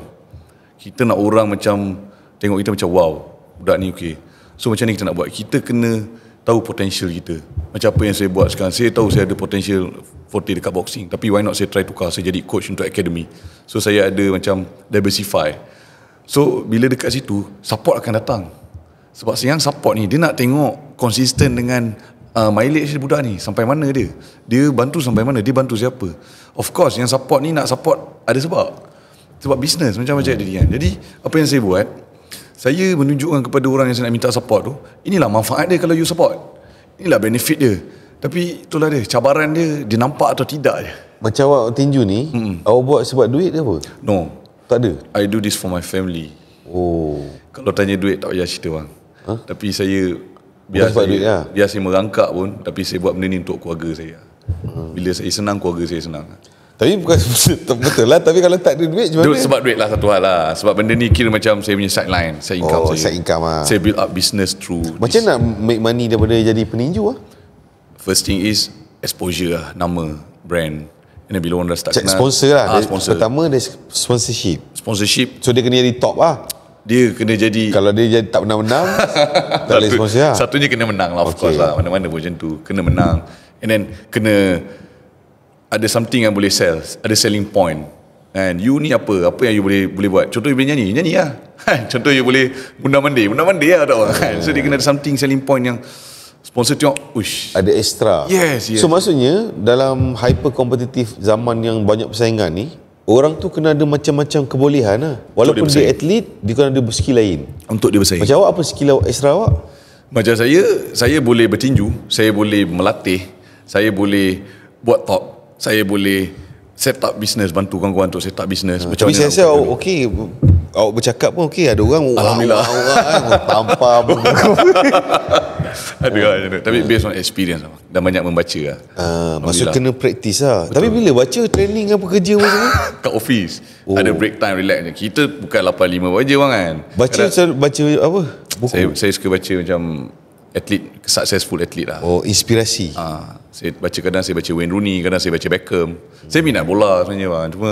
A: Kita nak orang macam tengok kita macam wow, budak ni okey. So macam ni kita nak buat. Kita kena tahu potential kita. Macam apa yang saya buat sekarang. Saya tahu saya ada potential forte dekat boxing, tapi why not saya try tukar, saya jadi coach untuk academy. So saya ada macam diversify. So bila dekat situ support akan datang. Sebab yang support ni, dia nak tengok konsisten dengan mileage budak ni. Sampai mana dia. Dia bantu sampai mana, dia bantu siapa. Of course, yang support ni nak support ada sebab. Sebab bisnes macam-macam dia kan. Jadi, apa yang saya buat, saya menunjukkan kepada orang yang saya nak minta support tu, inilah manfaat dia kalau you support. Inilah benefit dia. Tapi itulah dia, cabaran dia nampak atau tidak je.
B: Macam awak tinju ni, awak buat sebab duit ke apa?
A: No.
B: Tak ada?
A: I do this for my family.
B: Oh.
A: Kalau tanya duit, tak payah cerita bang. Tapi saya
B: Bukan sebab duit lah.
A: biar saya merangkak pun, tapi saya buat benda ni untuk keluarga saya. Bila saya senang, keluarga saya senang.
B: Tapi bukan betul lah. Tapi kalau tak ada duit macam mana?
A: Sebab duit lah satu hal lah. Sebab benda ni kira macam saya punya sideline, saya income saya.
B: Side income lah.
A: Saya build up business through
B: Macam nak make money daripada jadi peninju lah?
A: First thing is exposure lah, nama, brand. And then bila orang dah start
B: Cek
A: kenal,
B: sponsor lah.
A: sponsor.
B: Pertama dia sponsorship.
A: Sponsorship,
B: So dia kena jadi top lah.
A: dia kena jadi
B: Kalau dia jadi tak menang-menang, tak boleh sponsor lah.
A: Satunya kena menang lah, of course lah. Mana-mana pun macam tu. Kena menang. And then kena ada something yang boleh sell. Ada selling point. And you ni apa? Apa yang you boleh buat? Contoh you boleh nyanyi lah. Contoh you boleh mundar-mandir lah tak orang. So dia kena ada something selling point yang sponsor tengok, uish.
B: Ada extra.
A: Yes.
B: So maksudnya dalam hyper kompetitif zaman yang banyak persaingan ni, orang tu kena ada macam-macam kebolehan lah. Walaupun dia atlet, dia kena ada skill lain.
A: Untuk dia bersaing.
B: Macam awak, apa skill extra awak?
A: Macam saya boleh bertinju, saya boleh melatih, saya boleh buat top, saya boleh set up business, bantu kawan-kawan untuk set up business. Macam
B: Tapi saya rasa awak okey. Awak bercakap pun okey. Ada orang
A: Alhamdulillah.
B: tampar pun.
A: Ada lah macam tu. Tapi based on experience lah. Dan banyak membaca lah.
B: Maksud kena praktis lah. Tapi bila baca training apa kerja macam mana?
A: Kat office ada break time, relax je. Kita bukan 8-5 je bang kan.
B: Baca apa? Buku?
A: Saya suka baca macam atlet, successful atlet lah.
B: Oh, inspirasi.
A: Saya baca, kadang saya baca Wayne Rooney, kadang saya baca Beckham. Saya minat bola sebenarnya bang. Cuma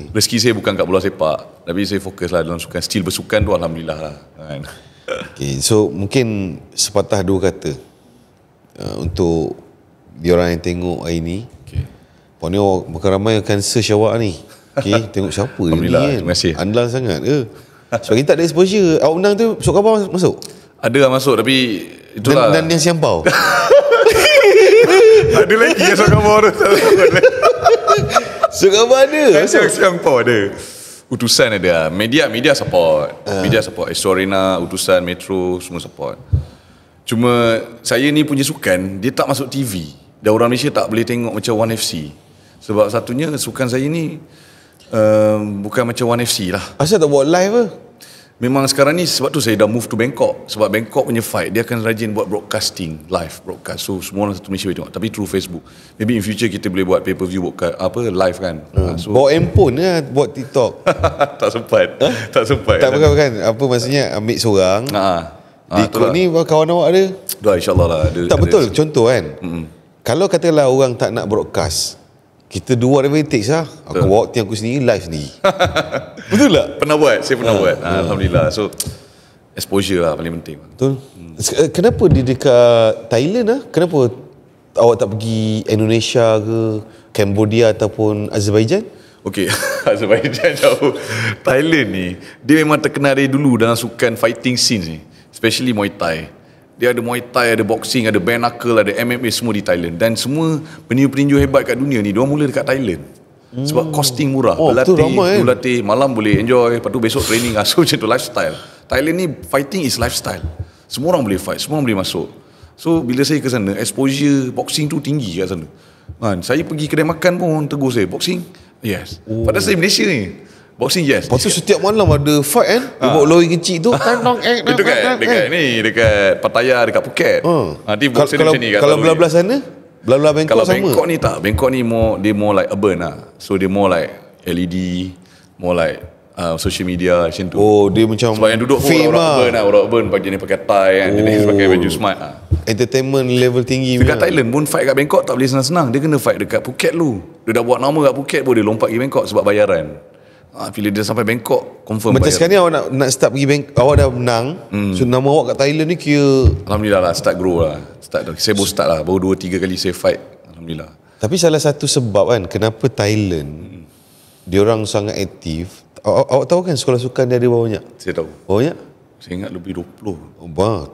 A: rezeki saya bukan kat bola sepak. Tapi saya fokus lah dalam sukan. Stil bersukan tu alhamdulillah lah kan.
B: Okay, so mungkin sepatah dua kata untuk diorang yang tengok hari ni. Puan ni bukan ramai akan search awak ni. Okay, tengok siapa dia ni kan.
A: Terima kasih.
B: Andal sangat ke? Sebab kita tak ada exposure. Awak menang tu, surat khabar masuk?
A: Ada lah masuk, tapi itulah.
B: Dan yang siampau?
A: Ada lagi yang surat khabar tu.
B: Surat khabar ada?
A: Siang pun ada. Utusan ada. Media support. Media support. Astro Arena, utusan, Metro, semua support. Cuma saya ni punya sukan, dia tak masuk TV. Dan orang Malaysia tak boleh tengok macam One FC. Sebab satunya sukan saya ni bukan macam One FC lah.
B: Asal tak buat live ke?
A: Memang sekarang ni sebab tu saya dah move to Bangkok. Sebab Bangkok punya fight, dia akan rajin buat broadcasting, live broadcast. So semua orang satu Malaysia boleh tengok. Tapi through Facebook. Maybe in future kita boleh buat pay-per-view broadcast, live kan.
B: So, bawa handphone lah buat TikTok.
A: Tak sempat. Tak sempat.
B: Tak bukan. Apa maksudnya ambil seorang. Di ikut ni kawan awak ada?
A: Dah insyaAllah lah ada.
B: Tak betul. Contoh kan. Kalau katalah orang tak nak broadcast, kita do whatever it takes lah. Aku bawa tiang aku sendiri, live sendiri. Betul tak?
A: Pernah buat. Saya pernah buat. Alhamdulillah. So exposure lah paling penting.
B: Betul. Kenapa dia dekat Thailand lah? Kenapa awak tak pergi Indonesia ke, Cambodia ataupun Azerbaijan?
A: Okey, Azerbaijan jauh. Thailand ni, dia memang terkenal dari dulu dalam sukan fighting scene ni. Especially Muay Thai. Dia ada Muay Thai, ada boxing, ada bare knuckle, ada MMA, semua di Thailand. Dan semua peninju-peninju hebat kat dunia ni, diorang mula dekat Thailand. Sebab costing murah. Berlatih, malam boleh enjoy. Lepas tu besok training. So macam tu lifestyle. Thailand ni fighting is lifestyle. Semua orang boleh fight, semua orang boleh masuk. So bila saya ke sana, exposure boxing tu tinggi kat sana. Saya pergi kedai makan pun orang tegur saya, boxing? Yes. Padahal saya Malaysia ni. Boxing yes.
B: Lepas tu setiap malam ada fight kan? Dia bawa lori kecil tu.
A: Itu dekat Pattaya, dekat Phuket. Nanti boxing macam ni.
B: Kalau belah-belah sana? Belah-belah Bangkok
A: kalau
B: sama?
A: Bangkok ni tak. Bangkok ni dia more like urban lah. So dia more like LED, more like social media macam tu.
B: Oh, dia macam
A: sebab yang duduk pun orang urban pagi ni pakai tie kan. Dia pakai baju smart lah.
B: Entertainment level tinggi.
A: Dekat Thailand pun fight kat Bangkok tak boleh senang-senang. Dia kena fight dekat Phuket dulu. Dia dah buat nama kat Phuket pun dia lompat pergi Bangkok sebab bayaran. Bila dia sampai Bangkok confirm
B: macam sekarang ni awak nak start pergi Bangkok, awak dah menang. So nama awak kat Thailand ni kira
A: alhamdulillah lah, start grow lah. Saya baru start lah. Baru 2-3 kali saya fight. Alhamdulillah.
B: Tapi salah satu sebab kan kenapa Thailand diorang sangat aktif. Awak tahu kan sekolah sukan dia ada berapa banyak?
A: Saya tahu.
B: Berapa banyak?
A: Saya ingat lebih 20.
B: Wah,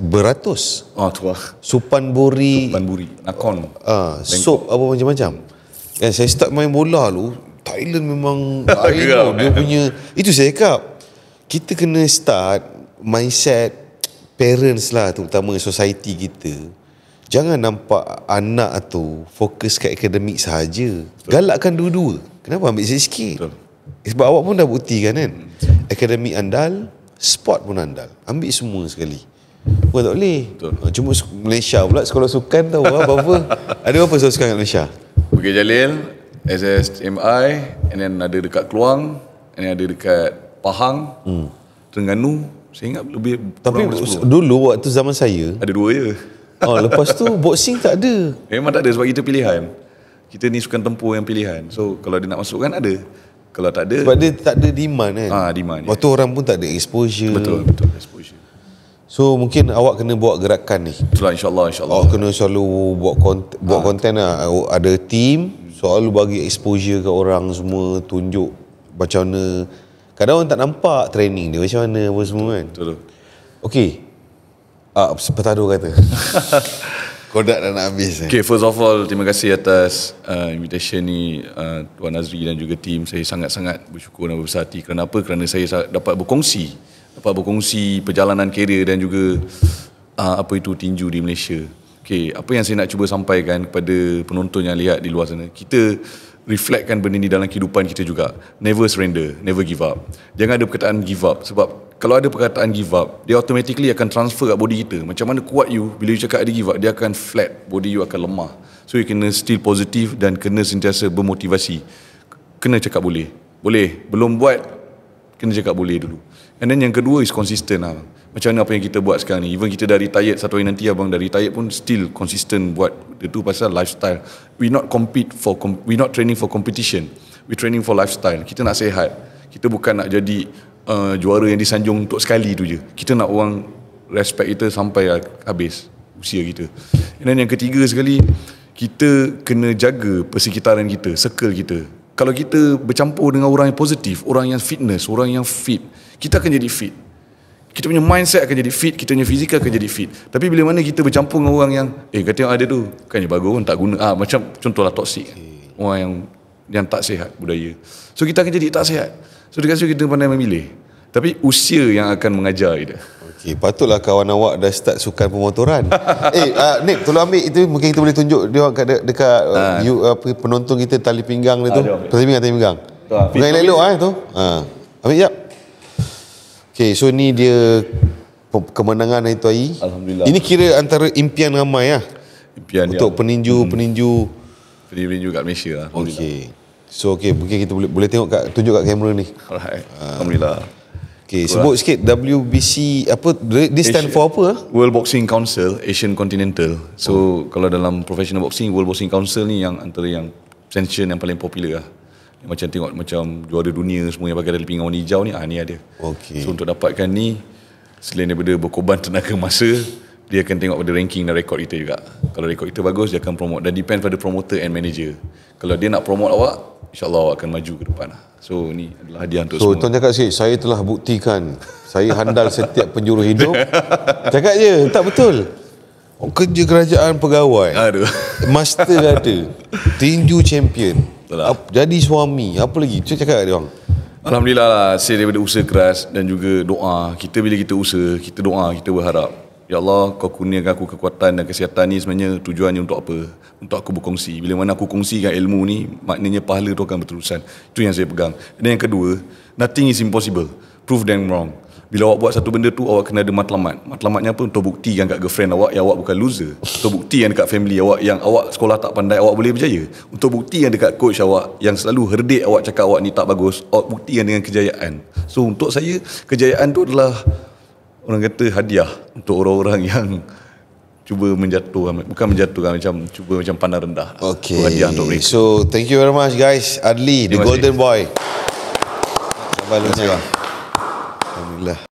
B: beratus.
A: Tu lah.
B: Supan Buri,
A: Nakon.
B: Sop apa macam-macam. Saya start main bola lu, Thailand memang lain tau. Dia punya, itu saya cakap, kita kena start mindset parents lah, terutama society kita. Jangan nampak anak tu fokus kat akademik sahaja. Galakkan dua-dua. Kenapa ambil sikit-sikit? Sebab awak pun dah buktikan kan. Akademik andal, sport pun andal. Ambil semua sekali. Bukan tak boleh. Cuma Malaysia pula sekolah sukan tahu apa-apa. Ada apa sekolah sukan kat Malaysia?
A: Bukit Jalil, SSMI, and then ada dekat Keluang, and then ada dekat Pahang, Terengganu. Saya ingat lebih.
B: Tapi dulu waktu zaman saya
A: ada 2 je.
B: Lepas tu boxing tak ada.
A: Memang tak ada sebab kita pilihan. Kita ni sukan tempur yang pilihan. So kalau dia nak masukkan ada. Kalau tak ada,
B: sebab dia tak ada demand kan.
A: Demand.
B: Waktu orang pun tak ada exposure.
A: Betul exposure.
B: So mungkin awak kena buat gerakan ni.
A: Itulah insya-Allah.
B: Awak kena selalu buat konten lah. Ada team, selalu bagi exposure ke orang semua, tunjuk macam mana. Kadang orang tak nampak training dia macam mana apa semua kan.
A: Betul.
B: Okey. Petado kata. Kodak dah nak habis.
A: Okay, first of all, terima kasih atas invitation ni Tuan Azri dan juga tim. Saya sangat-sangat bersyukur dan berbesar hati. Kerana apa? Kerana saya dapat berkongsi perjalanan kerjaya dan juga apa itu tinju di Malaysia. Okay, apa yang saya nak cuba sampaikan kepada penonton yang lihat di luar sana, kita reflectkan benda ni dalam kehidupan kita juga. Never surrender, never give up. Jangan ada perkataan give up, sebab kalau ada perkataan give up, dia automatically akan transfer kat body kita. Macam mana kuat you, bila you cakap ada give up, dia akan flat, body you akan lemah. So you kena still positif dan kena sentiasa bermotivasi. Kena cakap boleh. Belum buat, kena cakap boleh dulu. And then yang kedua is consistent lah. Macam mana apa yang kita buat sekarang ni. Even kita dah retired, satu hari nanti abang dah retired pun still consistent buat. Itu pasal lifestyle. We not training for competition. We training for lifestyle. Kita nak sihat. Kita bukan nak jadi juara yang disanjung untuk sekali tu je. Kita nak orang respect kita sampai habis usia kita. Dan yang ketiga sekali, kita kena jaga persekitaran kita, circle kita. Kalau kita bercampur dengan orang yang positif, orang yang fitness, orang yang fit, kita akan jadi fit. Kita punya mindset akan jadi fit, kita punya fizikal akan jadi fit. Tapi bila mana kita bercampur dengan orang yang kata ada tu, kan bagus pun tak guna. Macam contohlah toksik. Orang yang tak sihat budaya. So kita akan jadi tak sihat. So dia kata kita pandai memilih. Tapi usia yang akan mengajar kita.
B: Okey, patutlah kawan awak dah start sukan pemotoran. Nick, tolong ambil itu, mungkin kita boleh tunjuk dia orang dekat penonton kita tali pinggang dia tu. Tali pinggang. Pegang elok tu. Ambil jap. Okey, so ni dia kemenangan hari tu hari.
A: Alhamdulillah.
B: Ini kira antara impian ramai lah.
A: Impian
B: untuk peninju
A: kat Malaysia lah.
B: Okey. So mungkin kita boleh tengok tunjuk kat kamera ni.
A: Alright. Alhamdulillah.
B: Okay, sebut sikit WBC apa dia stand for apa?
A: World Boxing Council, Asian Continental. So kalau dalam professional boxing, World Boxing Council ni yang antara yang sanction yang paling popular lah. Macam tengok macam juara dunia semua yang pakai tali pinggang warna hijau ni, ni ada.
B: Okay.
A: So untuk dapatkan ni, selain daripada berkorban tenaga masa, dia akan tengok pada ranking dan rekod kita juga. Kalau rekod kita bagus, dia akan promote. Dan depend pada promoter and manager. Kalau dia nak promote awak, InsyaAllah awak akan maju ke depan. So ni adalah hadiah untuk semua.
B: So tuan cakap sikit, saya telah buktikan saya handal setiap penjuru hidup. Cakap je, tak betul. Kerja kerajaan pegawai.
A: Aduh.
B: Master ada. Tinju champion. Jadi suami. Apa lagi? Cakap kat dia orang.
A: Alhamdulillah lah, saya daripada usaha keras dan juga doa. Kita bila kita usaha, kita doa, kita berharap, ya Allah, kau kurniakan aku kekuatan dan kesihatan ni sebenarnya tujuannya untuk apa? Untuk aku berkongsi. Bila mana aku kongsikan ilmu ni, maknanya pahala tu akan berterusan. Itu yang saya pegang. Dan yang kedua, nothing is impossible. Prove them wrong. Bila awak buat satu benda tu, awak kena ada matlamat. Matlamatnya apa? Untuk buktikan kat girlfriend awak yang awak bukan loser. Untuk buktikan dekat family awak yang awak sekolah tak pandai, awak boleh berjaya. Untuk buktikan dekat coach awak yang selalu herdik awak cakap awak ni tak bagus, awak buktikan dengan kejayaan. So untuk saya, kejayaan tu adalah orang kata hadiah untuk orang-orang yang cuba menjatuhkan, bukan menjatuhkan, cuba pandang rendah.
B: Okay.
A: Hadiah untuk mereka.
B: So thank you very much guys. Adli, the golden boy. Alhamdulillah.